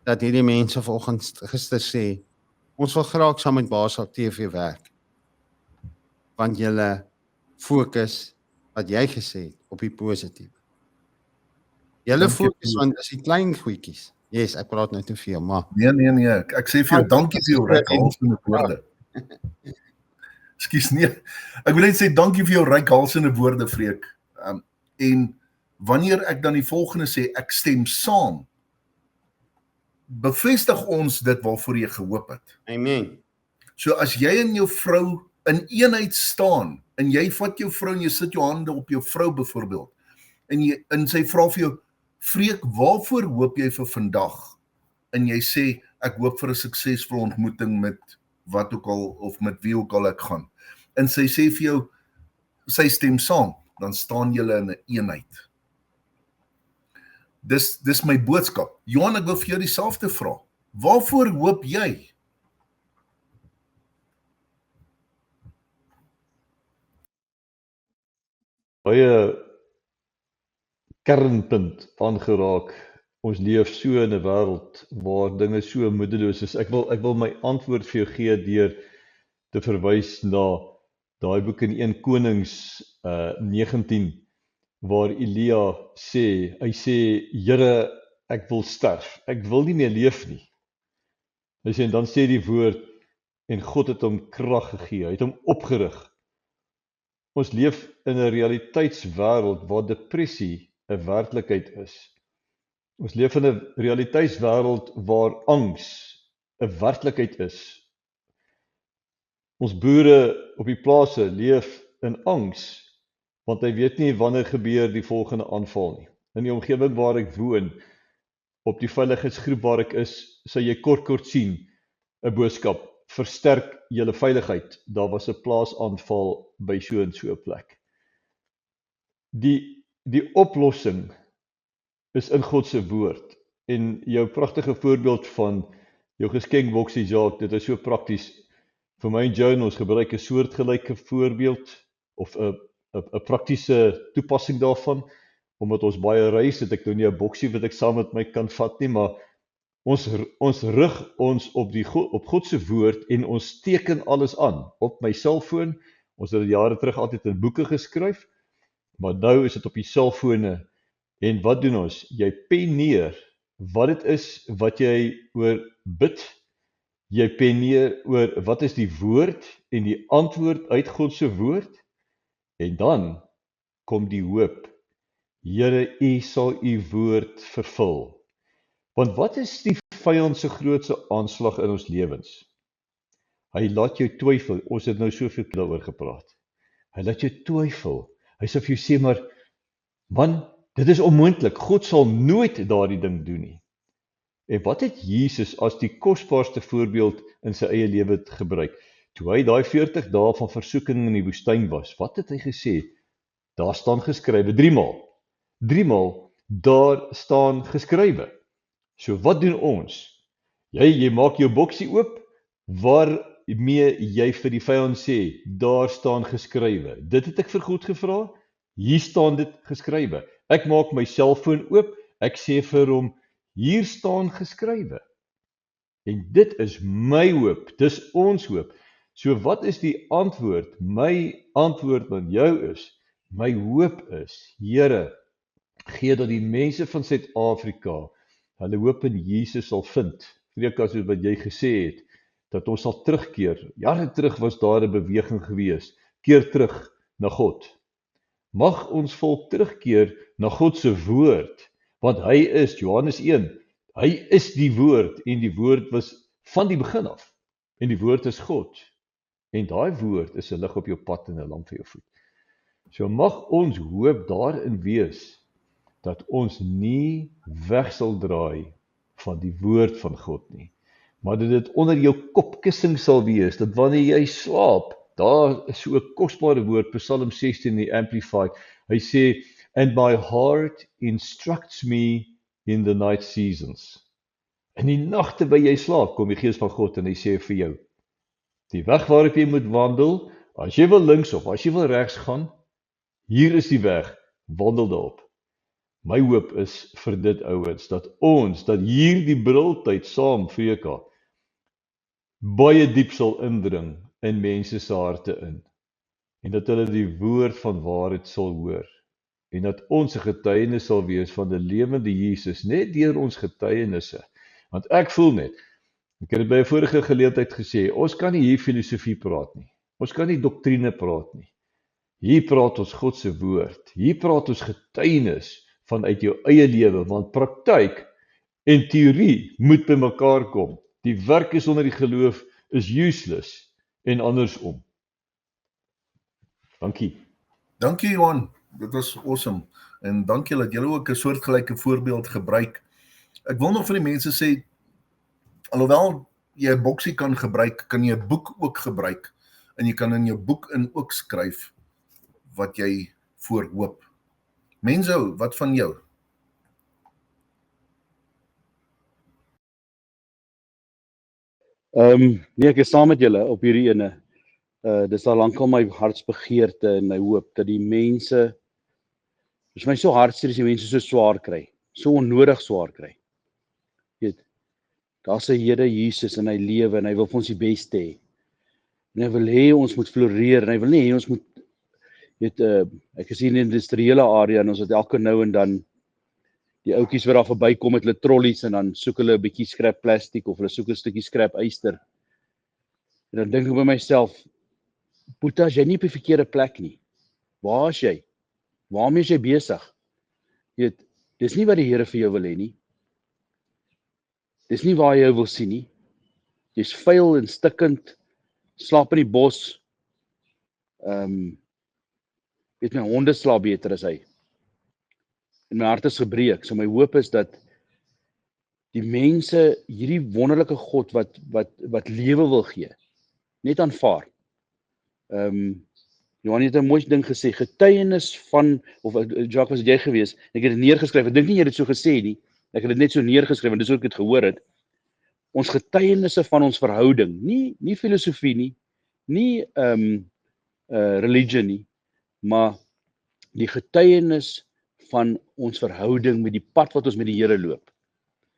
dat hierdie mense vanoggend gister sê, ons wil graag saam met Basel TV werk. Want julle fokus wat jy gesê het op die positief. Julle fokus want dis die klein goedjies. Yes, ek praat nou te veel, maar Nee, ek sê vir jou dankie vir jou reikhalsende woorde. Ekskuus, nee. Ek wil net sê dankie vir jou reikhalsende woorde, Freek. En wanneer ek dan die volgende sê, ek stem saam, bevestig ons dit waarvoor jy gehoop het. amen. So as jy en jou vrou in eenheid staan, en jy vat jou vrou en jy sit jou hande op jou vrou byvoorbeeld, en sy vra vir jou, Freek, waarvoor hoop jy vir vandag? En jy sê, ek hoop vir 'n suksesvolle ontmoeting met wat ook al, of met wie ook al ek gaan. En sy sê vir jou, sy stem saam, dan staan julle in 'n eenheid. Dis my boodskap. Johan, ek wil vir jou dieselfde vra. Waarvoor hoop jy? Baie kernpunt aangeraak. Ons leef so in 'n wêreld waar dinge so moedeloos is. Ek wil my antwoord vir jou gee deur te verwys na daai boek in 1 Konings 19 waar Elia sê, hy sê, Here, ek wil sterf. Ek wil nie meer leef nie. Hy sê, en dan sê die woord, en God het hom krag gegee, hy het hom opgerig. Ons leef in 'n realiteitswêreld waar depressie 'n werklikheid is. Ons leef in 'n realiteitswêreld waar angs 'n werklikheid is. Ons boere op die plase leef in angs, want hy weet nie wanneer gebeur die volgende aanval nie. In die omgewing waar ek woon, op die veiligheidsgroep waar ek is, sal jy kort sien 'n boodskap, versterk julle veiligheid, daar was 'n plaasaanval by so en so 'n plek. Die oplossing is in God se woord, en jou pragtige voorbeeld van jou geskenkboksie, Jacques, dit is so prakties. Vir my en Joan, ons gebruik 'n soortgelyke voorbeeld, of 'n praktiese toepassing daarvan, omdat ons baie reis, het ek nou nie 'n boksie wat ek saam met my kan vat nie, maar ons rig ons op God se woord en ons teken alles aan. Op my selfoon, ons het dit jare terug altyd in boeke geskryf, maar nou is dit op die selfone. En wat doen ons? Jy pen neer wat dit is wat jy oor bid. Jy pen neer oor wat is die woord en die antwoord uit God se woord. En dan kom die hoop. Here, U sal U woord vervul. Want wat is die vyand se grootste aanslag in ons lewens? Hy laat jou twyfel. Ons het nou soveel daaroor gepraat. Hy laat jou twyfel. Hy sê vir jou sê maar, man, dit is onmoontlik. God sal nooit daardie ding doen nie. En wat het Jesus as die kosbaarste voorbeeld in sy eie lewe gebruik? Toe hy daai 40 dae van versoeking in die woestyn was, wat het hy gesê? Daar staan geskrywe 3 maal. 3 maal, daar staan geskrywe. So wat doen ons? Jy maak jou boksie oop, waarmee jy vir die vyand sê, daar staan geskrywe. Dit het ek vir God gevra, hier staan dit geskrywe. Ek maak my selfoon oop, ek sê vir hom, hier staan geskrywe. En dit is my hoop, dis ons hoop. So wat is die antwoord? My antwoord aan jou is, my hoop is, Here, gee dat die mense van Suid-Afrika hulle hoop in Jesus sal vind. Vreemd soos wat jy gesê het, dat ons sal terugkeer. Jare terug was daar 'n beweging gewees, keer terug na God. Mag ons volk terugkeer na God se woord, want hy is, Johannes 1, hy is die woord, en die woord was van die begin af, en die woord is God, en daai woord is 'n lig op jou pad en 'n lamp vir jou voet. So mag ons hoop daarin wees, dat ons nie weg sal draai van die woord van God nie, maar dat dit onder jou kopkussing sal wees, dat wanneer jy slaap, daar is so 'n kosbare woord, Psalm 16 in die Amplified, hy sê, and my heart instructs me in the night seasons. In die nagte by jy slaap, kom die Gees van God en hy sê vir jou, die weg waarop jy moet wandel, as jy wil links of as jy wil regs gaan, hier is die weg, wandel daarop. My hoop is vir dit ouens, dat hierdie briltyd saam vir jou baie diep sal indring in mense se harte in, en dat hulle die woord van waarheid sal hoor, en dat ons 'n getuienis sal wees van die lewende Jesus, net deur ons getuienisse, want ek voel net, ek het dit by 'n vorige geleentheid gesê, ons kan nie hier filosofie praat nie, ons kan nie doktrine praat nie, hier praat ons God se woord, hier praat ons getuienis vanuit jou eie lewe, want praktyk en teorie moet by mekaar kom. Die werk is onder die geloof is useless en andersom. Dankie. Dankie Johan, dit was awesome. En dankie dat julle ook 'n soortgelyke voorbeeld gebruik. Ek wil nog vir die mense sê, alhoewel jy 'n boksie kan gebruik, kan jy 'n boek ook gebruik. En jy kan in jou boek in ook skryf wat jy voor hoop. Menzo, wat van jou? Nee, ek is saam met julle op hierdie ene. Dis al lankal my hartsbegeerte en my hoop dat die mense, dis my so hartseer as die mense so swaar kry, so onnodig swaar kry. Weet, daar's 'n Here Jesus en hy lewe en hy wil vir ons die beste hê. En hy wil hê ons moet floreer en hy wil nie hê ons moet, weet, ek is hier in die industriële area en ons het elke nou en dan die ouetjies wat daar verbykom met hulle trollies en dan soek hulle 'n bietjie skrap plastiek of hulle soek 'n stukkie skrap yster. En dan dink ek by myself, Boeta, jy nie op die verkeerde plek nie. Waar is jy? Waarmee is jy besig? Jy weet, dis nie wat die Here vir jou wil hê nie. Dis nie waar jy jou wil sien nie. Jy's vuil en stikkend, slaap in die bos. Weet my honde slaap beter as hy. En my hart is gebreek. So my hoop is dat die mense hierdie wonderlike God wat lewe wil gee, net aanvaar. Johan het 'n mooi ding gesê, getuienis van, of Jacques, was dit jy gewees? Ek het dit neergeskryf. Ek dink nie jy het dit so gesê nie. Ek het dit net so neergeskryf, want dis hoe ek dit gehoor het. Ons getuienisse van ons verhouding, nie filosofie nie religion nie, maar die getuienis van ons verhouding met die pad wat ons met die Here loop.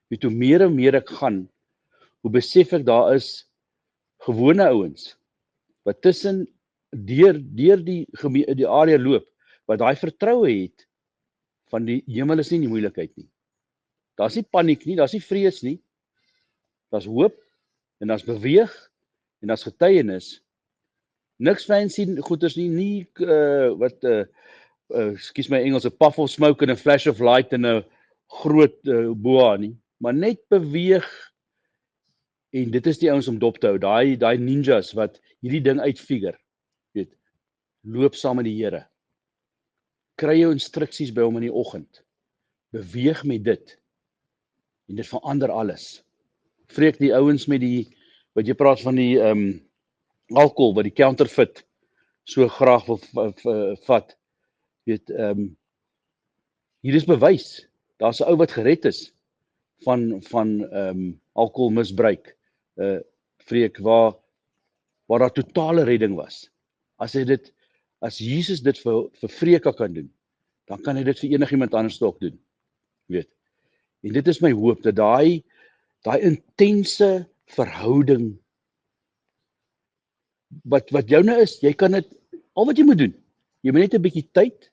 Hoe meer en meer ek gaan, hoe besef ek daar is gewone ouens wat tussen deur die area loop, wat daai vertroue het van die hemel is nie in die moeilikheid nie. Daar's nie paniek nie, daar's nie vrees nie. Daar's hoop en daar's beweeg en daar's getuienis. Niks fancy goeders nie excuse my Engels, 'n puff of smoke en 'n flash of light en 'n groot boa nie, maar net beweeg. En dit is die ouens om dop te hou, daai ninjas wat hierdie ding uitfigure. Weet, loop saam met die Here. Kry jou instruksies by hom in die oggend. Beweeg met dit. En dit verander alles. Vreek die ouens met die, wat jy praat van die alkohol, wat die counterfeit so graag wil vat. Weet, hier is bewys. Daar's 'n ou wat gered is van alkoholmisbruik. Vreek, waar daar totale redding was. As Jesus dit vir Vreka kan doen, dan kan hy dit vir enigiemand anders ook doen. Weet. En dit is my hoop, dat daai intense verhouding, wat joune is, jy kan dit, al wat jy moet doen, jy moet net 'n bietjie tyd,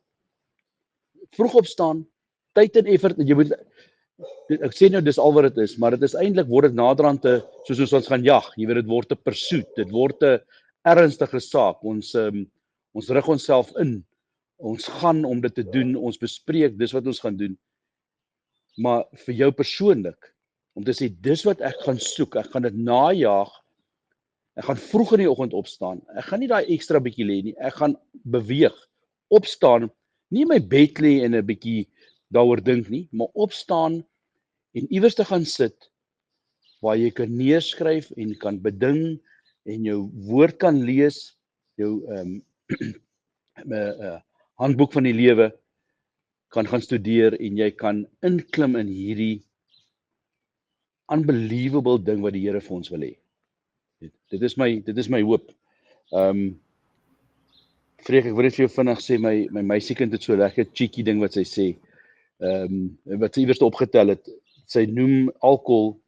vroeg opstaan, tyd en effort, jy moet, ek sê nou, dis al wat dit is, maar dit is eintlik, word dit naderhand soos ons gaan jag, jy weet, dit word 'n pursuit, dit word 'n ernstige saak, ons rig onsself in, ons gaan om dit te doen, ons bespreek, dis wat ons gaan doen, maar vir jou persoonlik, om te sê, dis wat ek gaan soek, ek gaan dit najaag, ek gaan vroeg in die oggend opstaan, ek gaan nie daai ekstra bietjie lê nie, ek gaan beweeg, opstaan, nie in my bed lê en 'n bietjie daaroor dink nie, maar opstaan en iewers te gaan sit, waar jy kan neerskryf en kan beding, en jou woord kan lees, jou handboek van die lewe, kan gaan studeer, en jy kan inklim in hierdie unbelievable ding wat die Here vir ons wil hê. Dit is my hoop. Vreek, ek wil net vir jou vinnig sê, my meisiekind het so lekker cheeky ding wat sy sê, wat sy iewers opgetel het, sy noem alcohol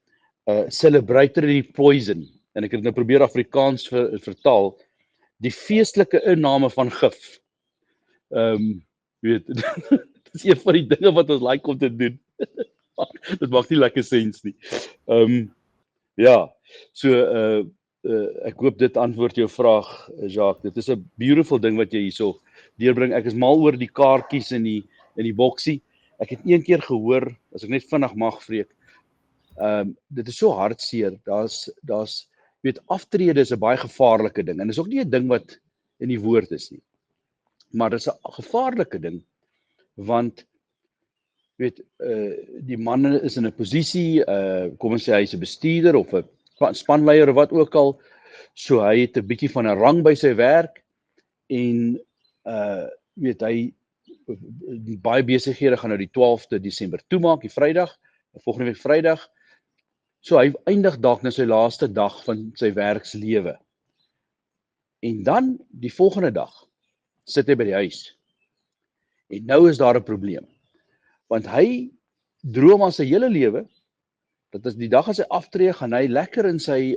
celebratory poison, en ek het nou probeer Afrikaans vertaal, die feestelike inname van gif. Weet, dit is een van die dinge wat ons like om te doen. Dit maak nie lekker sens nie. Ja, so ek hoop dit antwoord jou vraag, Jacques. Dit is 'n beautiful ding wat jy hierso deurbring. Ek is mal oor die kaartjies in die boksie. Ek het een keer gehoor, as ek net vinnig mag, Vreek, dit is so hartseer. Daar's weet, aftrede is 'n baie gevaarlike ding, en dis ook nie 'n ding wat in die woord is nie. Maar dit is 'n gevaarlike ding, want weet, die man is in 'n posisie, kom ons sê hy is 'n bestuurder of 'n spanleier of wat ook al, so hy het 'n bietjie van 'n rang by sy werk, en weet hy, baie besighede gaan nou die 12de Desember toemaak, die Vrydag, volgende week Vrydag, so hy eindig dalk nou sy laaste dag van sy werkslewe. En dan, die volgende dag, sit hy by die huis. En nou is daar 'n probleem. Want hy droom aan sy hele lewe, dat as die dag as hy aftree, gaan hy lekker in sy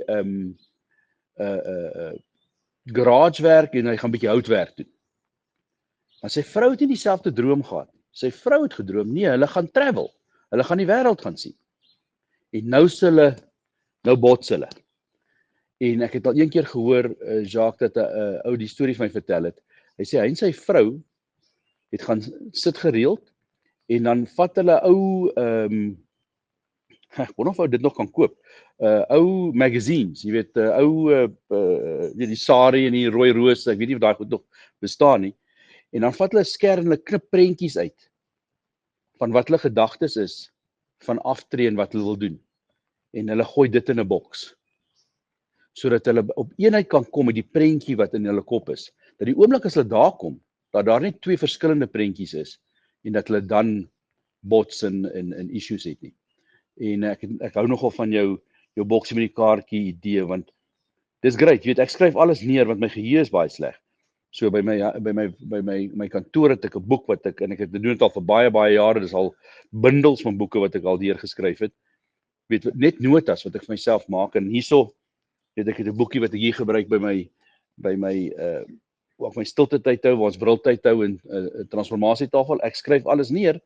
garage werk, en hy gaan bietjie houtwerk doen. Maar sy vrou het nie dieselfde droom gehad. Sy vrou het gedroom, nee, hulle gaan travel. Hulle gaan die wêreld gaan sien. En nou bots hulle. En ek het al een keer gehoor, Jacques, dat 'n ou die storie van my vertel het. Hy sê hy en sy vrou het gaan sit gereeld en dan vat hulle ou ek wonder of ou dit nog kan koop. Ou magazines, jy weet, die Sari en die Rooi Roos, ek weet nie of daai goed nog bestaan nie. En dan vat hulle 'n skerm en hulle knip prentjies uit van wat hulle gedagtes is van aftree en wat hulle wil doen. En hulle gooi dit in 'n boks, sodat hulle op eenheid kan kom met die prentjie wat in hulle kop is. Dat die oomblik as hulle daar kom, dat daar net twee verskillende prentjies is en dat hulle dan bots en issues het nie. En ek hou nogal van jou boksie met die kaartjie idee, want dis great, jy weet, ek skryf alles neer want my geheue is baie sleg. So by my kantoor het ek 'n boek wat ek doen dit al vir baie jare, dis al bundels van boeke wat ek al deurgeskryf het. Weet net notas wat ek vir myself maak en hierso weet ek het 'n boekie wat ek hier gebruik by my waar ek my stilte tyd hou, waar ons briltyd hou en transformasietafel. Ek skryf alles neer.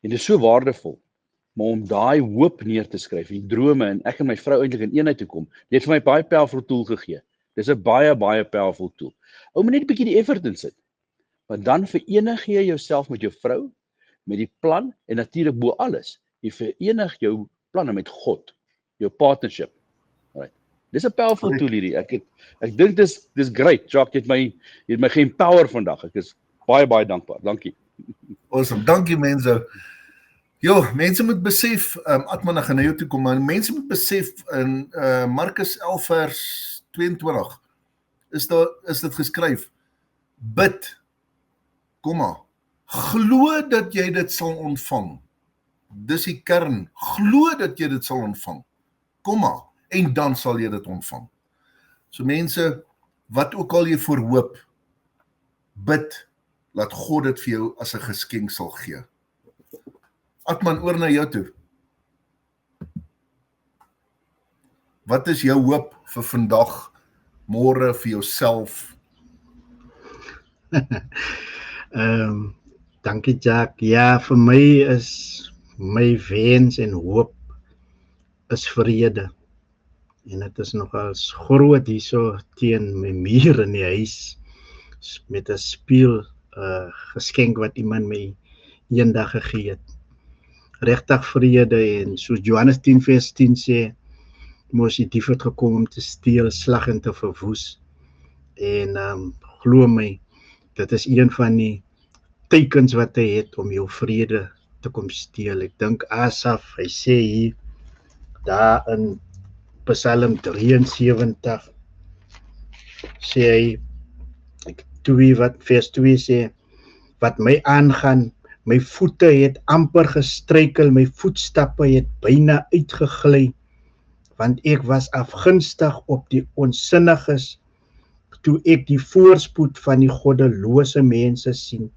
En dit is so waardevol. Maar om daai hoop neer te skryf, die drome en ek en my vrou eintlik in eenheid toe kom, dit het vir my baie powerful tool gegee. Dis 'n baie powerful tool. Ou moet net 'n bietjie die effort insit. Want dan verenig jy jouself met jou vrou, met die plan en natuurlik bo alles, jy verenig jou planne met God, jou partnership. Right. Dis 'n powerful tool hierdie. Ek dink dis great. Jacques, jy het my ge-empower vandag. Ek is baie dankbaar. Dankie. Awesome. Dankie mense. Jo, mense moet besef, Atman, ek gaan na jou toe kom, maar mense moet besef in Markus 11 vers 22 is dit geskryf. Bid, glo dat jy dit sal ontvang. Dis die kern. Glo dat jy dit sal ontvang. En dan sal jy dit ontvang. So mense, wat ook al jy voor hoop, bid, laat God dit vir jou as 'n geskenk sal gee. Atman, oor na jou toe. Wat is jou hoop vir vandag, môre, vir jouself? Dankie Jack. Ja, vir my is my wens en hoop is vrede. En dit is nogals groot hierso teen my muur in die huis met 'n spieël geskenk wat iemand my eendag gegee het. Regtig vrede en soos Johannes 10 vers 10 sê, mos die dief het gekom om te steel, slag en te verwoes. En glo my, dit is een van die tekens wat hy het om jou vrede te kom steel. Ek dink Asaf, hy sê hier, daar in Psalm 73, sê hy, vers 2 sê, wat my aangaan, my voete het amper gestruikel, my voetstappe het byna uitgegly, want ek was afgunstig op die onsinniges, toe ek die voorspoed van die goddelose mense sien.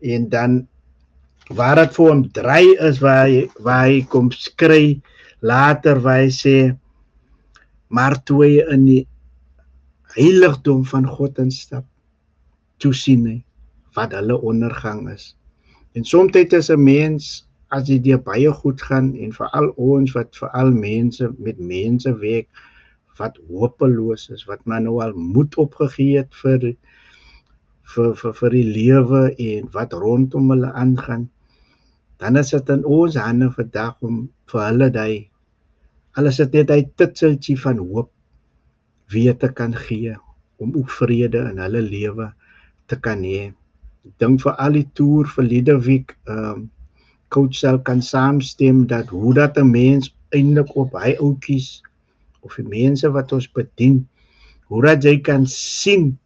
En dan, waar het vir hom draai is, waar hy kom skry, later waar hy sê, maar toe hy in die heiligdom van God instap, toe sien hy, wat hulle ondergang is. En soms is 'n mens, as jy deur baie goed gaan, en veral ons wat veral met mense werk, wat hopeloos is, wat maar nou al moed opgegee het vir die lewe en wat rondom hulle aangaan, dan is dit in ons hande vandag om vir hulle alles het net hy titseltjie van hoop weer te kan gee, om ook vrede in hulle lewe te kan hê. Ek dink vir al die toer vir Liederwyk, coach sal kan saamstem dat hoe dat 'n mens eintlik op hy oudjies, of die mense wat ons bedien, hoe dat jy kan sien,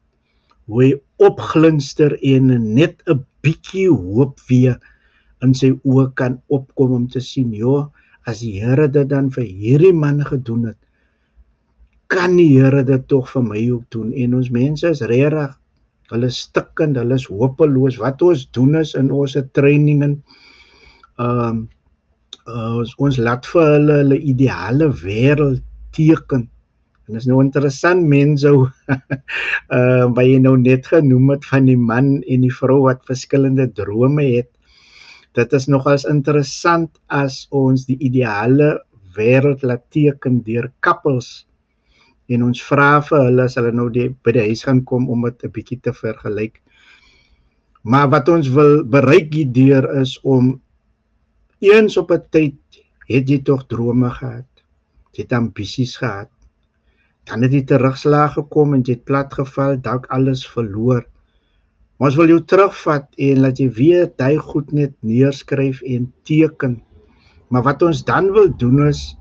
hoe hy opglinster en net 'n bietjie hoop weer in sy oë kan opkom om te sien, joh, as die Here dit dan vir hierdie man gedoen het, kan die Here dit tog vir my ook doen. En ons mense is regtig, hulle is stikkend, hulle is hopeloos. Wat ons doen is in ons trainingen, ons laat vir hulle ideale wêreld teken. En is nou interessant, mense, wat jy nou net genoem het van die man en die vrou wat verskillende drome het. Dit is nogals interessant as ons die ideale wêreld laat teken deur kappels en ons vra vir hulle as hulle nou by die huis gaan kom om dit 'n bietjie te vergelyk. Maar wat ons wil bereik hierdeur is om eens op 'n tyd het jy tog drome gehad, jy het ambisies gehad, dan het jy terugslag gekom en jy het platgeval, dalk alles verloor. Maar ons wil jou terugvat en laat jy weer daai goed net neerskryf en teken. Maar wat ons dan wil doen is,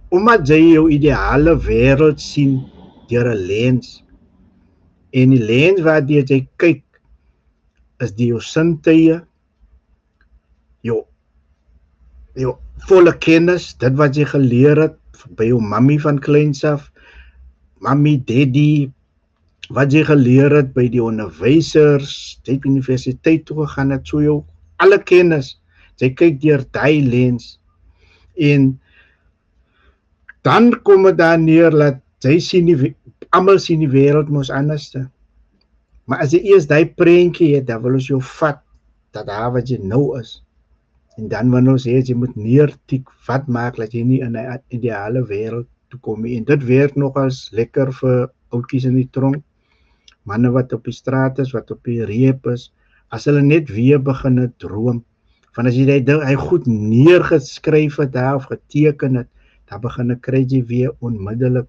omdat jy jou ideale wêreld sien deur 'n lens, en die lens waardeur jy kyk, is die jou sintuie, jou volle kennis, dit wat jy geleer het by jou mammy van kleins af, mammy, daddy, wat jy geleer het by die onderwysers, jy het universiteit toe gegaan het, so jou alle kennis, jy kyk deur daai lens, en dan kom dit daar neer dat jy sien almal sien die wêreld mos anderste. Maar as jy eers daai prentjie het, dan wil ons jou vat dat daar wat jy nou is. En dan wanneer ons sê jy moet neertik, wat maak dat jy nie in 'n ideale wêreld toe kom nie. En dit werk nogals lekker vir oudjies in die tronk, manne wat op die straat is, wat op die reep is, as hulle net weer begin droom. Van as jy hy goed neergeskryf het daar of geteken het, dan begin kry jy weer onmiddellik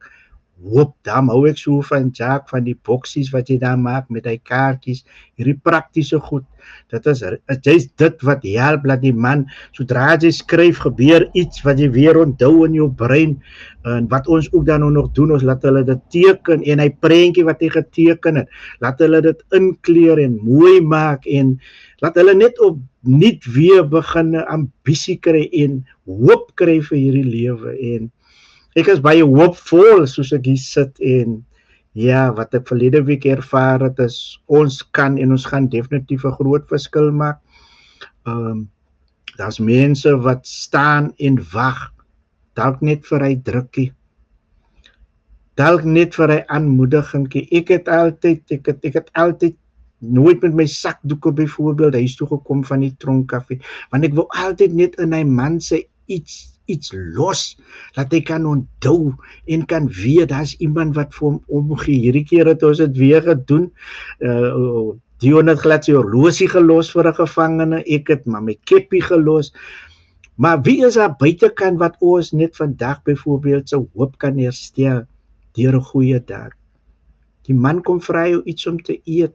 hoop. Daarom hou ek so van Jacques, van die boksies wat jy daar maak met die kaartjies, hierdie praktiese goed. Dit is dit wat help, dat die man, sodra jy skryf, gebeur iets wat jy weer onthou in jou brein. En wat ons ook dan nog doen, ons laat hulle dit teken, en hy prentjie wat hy geteken het, laat hulle dit inkleur en mooi maak, en laat hulle net opnuut weer begin ambisie kry en hoop kry vir hierdie lewe. En ek is baie hoopvol soos ek hier sit, en ja, wat ek verlede week ervaar het is, ons kan en ons gaan definitief 'n groot verskil maak. Daar's mense wat staan en wag, dalk net vir hy drukkie, dalk net vir hy aanmoedigingkie. Ek het altyd nooit met my sakdoeke byvoorbeeld huis toe gekom van die tronkkafee, want ek wou altyd net in hy man se iets los, dat hy kan onthou en kan weet, daar is iemand wat vir hom omgee. Hierdie keer het ons dit weer gedoen, Dion het glad sy horlosie gelos vir 'n gevangene, ek het maar my keppie gelos, maar wie is daar buitekant wat ons net vandag byvoorbeeld sy hoop kan herstel, deur 'n goeie daad. Die man kom vra jou iets om te eet,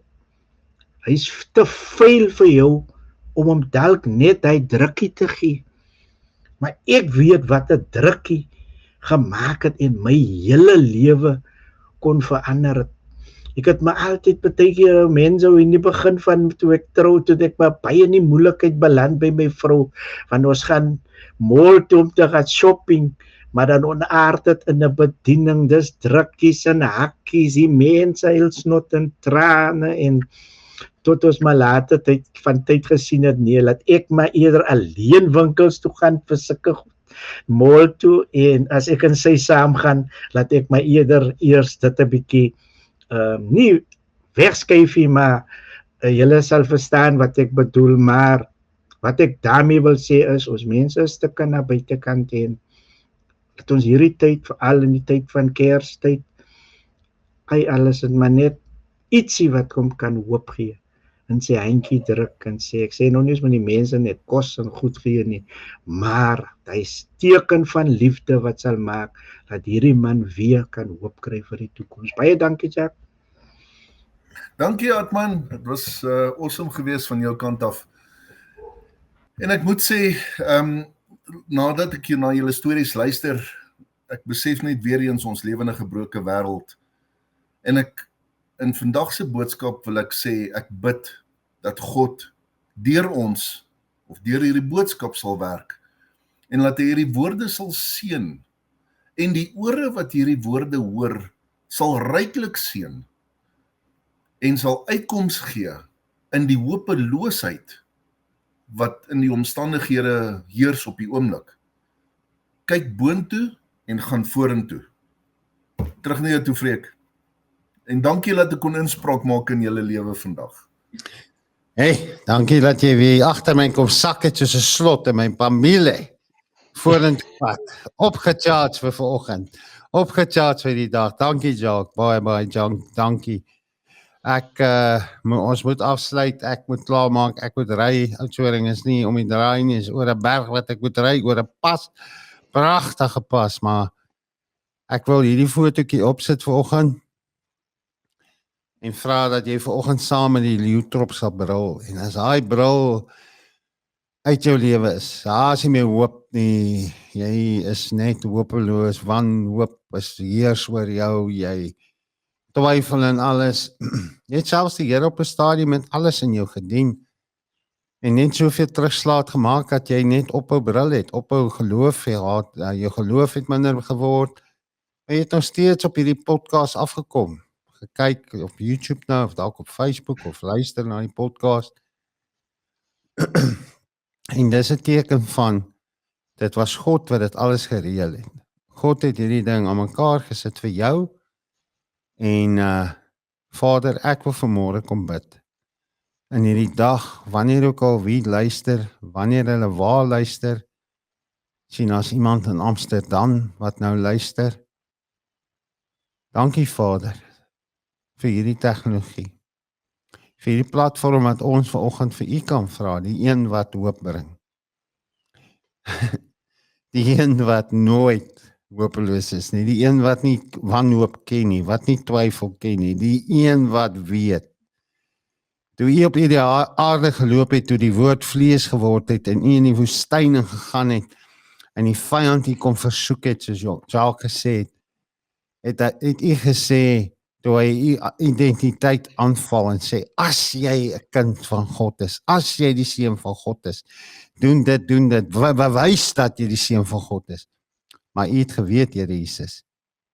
hy is te veel vir jou, om hom dalk net hy drukkie te gee. Maar ek weet wat 'n drukkie gemaak het en my hele lewe kon verander het. Ek het my altyd partykeer mense in die begin van toe ek trou, toe ek maar baie in die moeilikheid beland by my vrou, want ons gaan mall toe om te gaan shopping, maar dan onaard het in 'n bediening, dis drukkies en hakkies, die mense huilsnot en trane, en tot ons maar later tyd gesien het, nee, laat ek maar eerder alleen winkels toe gaan vir sulke mall toe, en as ek en sy saam gaan, laat ek maar eerder eers dit 'n bietjie nie wegskuifie, maar julle sal verstaan wat ek bedoel. Maar wat ek daarmee wil sê is, ons mense is te kan na buitekant, en dat ons hierdie tyd, veral in die tyd van Kerstyd, alles is maar net ietsie wat hom kan hoop gee, en sy handjie druk en sê, ek sê nou nie eens met die mense net kos en goed gee nie, maar hy teken van liefde wat sal maak, dat hierdie man weer kan hoop kry vir die toekoms. Baie dankie, Jack. Dankie, Atman, het was awesome geweest van jou kant af. En ek moet sê, nadat ek na julle stories luister, ek besef net weer eens ons lewe in 'n gebroke wêreld, en in vandag se boodskap wil ek sê, ek bid dat God deur ons, of deur hierdie boodskap sal werk, en dat hy hierdie woorde sal seën, en die ore wat hierdie woorde hoor, sal ryklik seën, en sal uitkoms gee in die hopeloosheid, wat in die omstandighede heers op die oomblik. Kyk boontoe en gaan vorentoe. Terug na jou toe, Freek. En dankie dat ek kon inspraak maak in julle lewe vandag. Hey, dankie dat jy weer agter my kom sak het soos 'n slot in my familie. vorentoe pad. Opgecharge vir vanoggend. Opgecharge vir die dag. Dankie Jacques, baie dankie. Ons moet afsluit, ek moet klaarmaak, ek moet ry. Oudtshoorn is nie om die draai nie, is oor 'n berg wat ek moet ry, oor 'n pas. Pragtige pas, maar ek wil hierdie fotootjie opsit vanoggend en vra dat jy vanoggend saam met die leeutrop sal brul. En as daai brul uit jou lewe is, daar is nie meer hoop nie. Jy is net hopeloos, wanhoop is heers oor jou, jy twyfel en alles. Jy het selfs die Here op 'n stadium met alles in jou gedien. En net soveel terugslaat gemaak dat jy net ophou brul het, ophou geloof gehad, jou geloof het minder geword. Maar jy het nog steeds op hierdie podcast afgekom. Gekyk op YouTube nou, of dalk op Facebook, of luister na die podcast. En dis 'n teken van, dit was God wat dit alles gereël het. God het hierdie ding aan mekaar gesit vir jou. En Vader, ek wil vanmôre kom bid. In hierdie dag, wanneer ook al wie luister, wanneer hulle waar luister, sien as iemand in Amsterdam wat nou luister. Dankie Vader vir hierdie tegnologie. Vir hierdie platform wat ons vanoggend vir U kan vra, die een wat hoop bring. Die een wat nooit hopeloos is nie, die een wat nie wanhoop ken nie, wat nie twyfel ken nie, die een wat weet. Toe U op hierdie aarde geloop het, toe die woord vlees geword het en U in die woestyn gegaan het en die vyand U kom versoek het, soos Jacques gesê het U gesê, toe hy U identiteit aanval en sê, as jy 'n kind van God is, as jy die seun van God is, doen dit, bewys dat jy die seun van God is. Maar U het geweet, Here Jesus,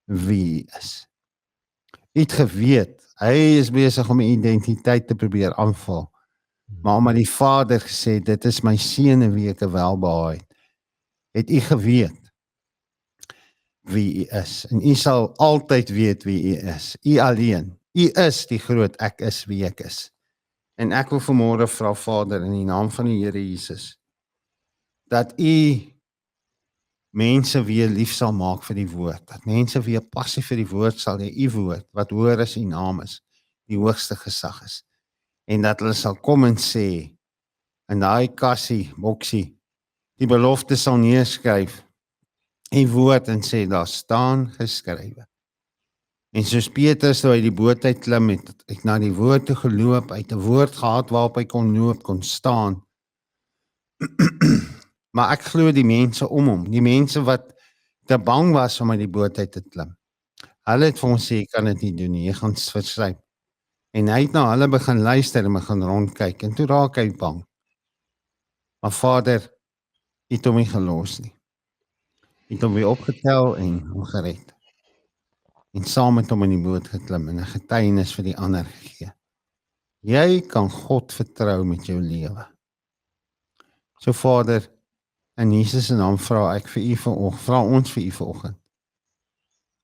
wie U is. U het geweet, hy is besig om 'n identiteit te probeer aanval. Maar omdat die Vader gesê, dit is my seun in wie ek welbehaag het U geweet wie U is. En U sal altyd weet wie U is. U alleen. U is die groot ek is wie ek is. En ek wil vanmôre vra Vader in die naam van die Here Jesus, dat U mense weer lief sal maak vir die woord, dat mense weer passie vir die woord sal hê, U woord, wat hoor as U naam is, die hoogste gesag is, en dat hulle sal kom en sê, in daai kassie, boksie, die belofte sal neerskryf, U woord en sê, daar staan geskrywe. En soos Petrus toe hy die boot uit klim het na die woord toe geloop, uit 'n woord gehad waarop hy kon loop, kon staan. Maar ek glo die mense om hom, die mense wat te bang was om uit die boot uit te klim. Hulle het vir ons sê, jy kan dit nie doen nie, jy gaan verslyp. En hy het na hulle begin luister en begin rondkyk, en toe raak hy bang. Maar Vader, U het hom nie gelos nie. U het hom weer opgetel en hom gered. En saam met hom in die boot geklim en 'n getuienis vir die ander gegee. Jy kan God vertrou met jou lewe. So Vader, in Jesus se naam vra ek vir U vanoggend, vra ons vir U vanoggend,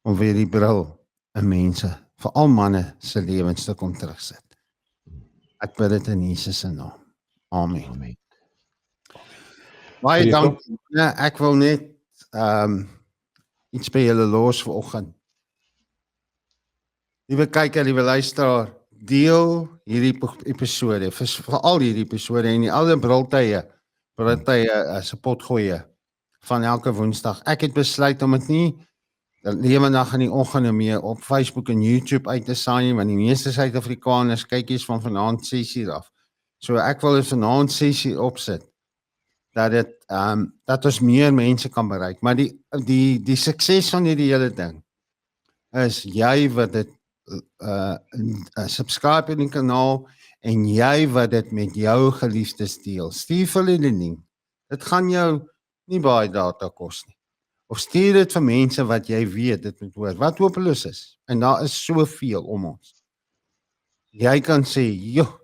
om weer die bril in mense, veral manne se lewens te kom terugsit. Ek bid dit in Jesus se naam. Amen. Amen. Baie dankie. Ja, ek wil net iets by julle los vanoggend. Liewe kyker, liewe luisteraar, deel hierdie episode, veral hierdie episode en die ander briltye se potgoeie van elke Woensdag. Ek het besluit om dit nie lewendig in die oggende meer op Facebook en YouTube uit te saai nie, want die meeste Suid-Afrikaners kyk eens van vanaand 6:00 af. So ek wil dit vanaand 6:00 opsit, dat ons meer mense kan bereik. Maar die sukses van hierdie hele ding is jy wat dit subscribe in die kanaal en jy wat dit met jou geliefdes deel. Stuur hulle die link. Dit gaan jou nie baie data kos nie. Of stuur dit vir mense wat jy weet dit moet hoor, wat hopeloos is. En daar is soveel om ons. Jy kan sê, joh,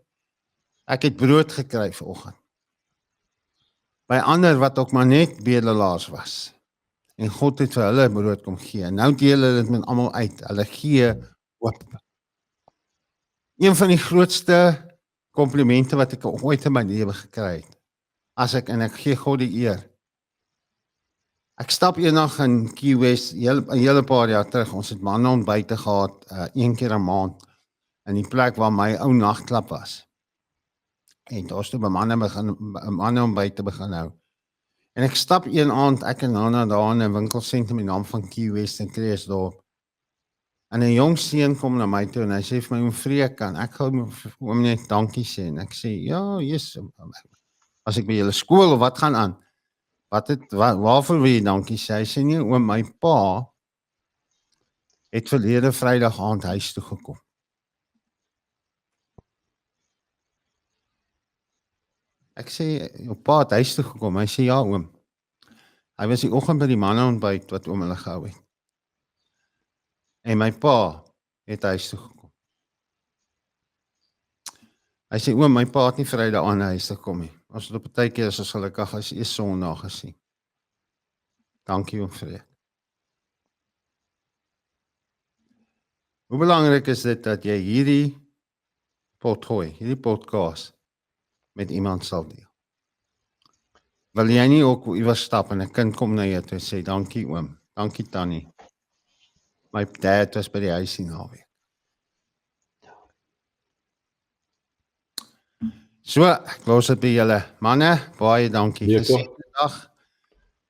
ek het brood gekry vanoggend. By ander wat ook maar net bedelaars was. En God het vir hulle brood kom gee. Nou deel hulle dit met almal uit. Hulle gee hoop. Een van die grootste komplimente wat ek ooit in my lewe gekry het, en ek gee God die eer, Ek stap eendag in Key West, 'n hele paar jaar terug. Ons het manne ontbyte gehad, een keer 'n maand in die plek waar my ou nagklub was. En daar toe by manne ontbyte begin hou. En ek stap een aand, ek en Nana daar in 'n winkelsentrum met die naam van Key West in Kreersdorp. En 'n jong seun kom na my toe en hy sê vir my, "Oom Freek, kan ek gou oom net dankie sê?" En ek sê, "Ja, yes. As ek by julle skool of wat gaan aan? Waarvoor wil jy dankie sê?" Hy sê, "Nee, oom, my pa het verlede Vrydag aand huis toe gekom." Ek sê, "Jou pa het huis toe gekom?" Hy sê, "Ja, oom. Hy was die oggend by die manne ontbyt wat oom hulle gehou het. En my pa het huis toe gekom." Hy sê, "Oom, my pa het nie Vrydag aan huis toe gekom nie. Ons het op 'n partykeer as ons gelukkig as eers Sondag gesien. Dankie oom Freek." Hoe belangrik is dit dat jy hierdie podcast met iemand sal deel? Wil jy nie ook iewers stap en 'n kind kom na jou toe en sê, "Dankie oom, dankie tannie. My dad was by die huis die naweek." So, ek los dit by julle. Manne, baie dankie. Gesegende dag.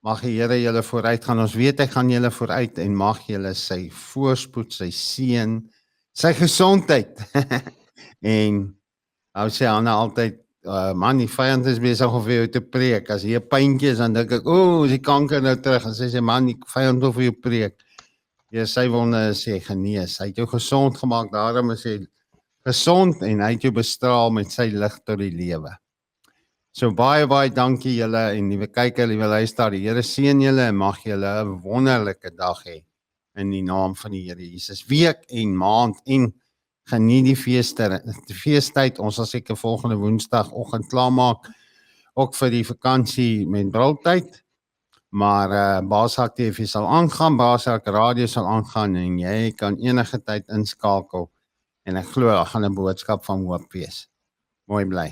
Mag die Here julle vooruit gaan. Ons weet hy gaan julle vooruit en mag julle sy voorspoed, sy seën, sy gesondheid. En hou sê Anna altyd, man, die vyand is besig om vir jou te preek. As hier 'n pyntjie is, dan dink ek, is die kanker nou terug. En sy sê, man, die vyand wil vir jou preek. Ja, sy wonde is jy genees. Hy het jou gesond gemaak, daarom is jy gesond en hy het jou bestraal met sy lig tot die lewe. So baie dankie julle en liewe kyker, liewe luisteraar. Die Here seën julle en mag julle 'n wonderlike dag hê in die naam van die Here Jesus. Week en maand en geniet die feestyd. Ons sal seker volgende Woensdagoggend klaarmaak ook vir die vakansie met briltyd. Maar Basak TV sal aangaan, Basak Radio sal aangaan en jy kan enige tyd inskakel en ek glo daar gaan 'n boodskap van hoop wees. Mooi bly.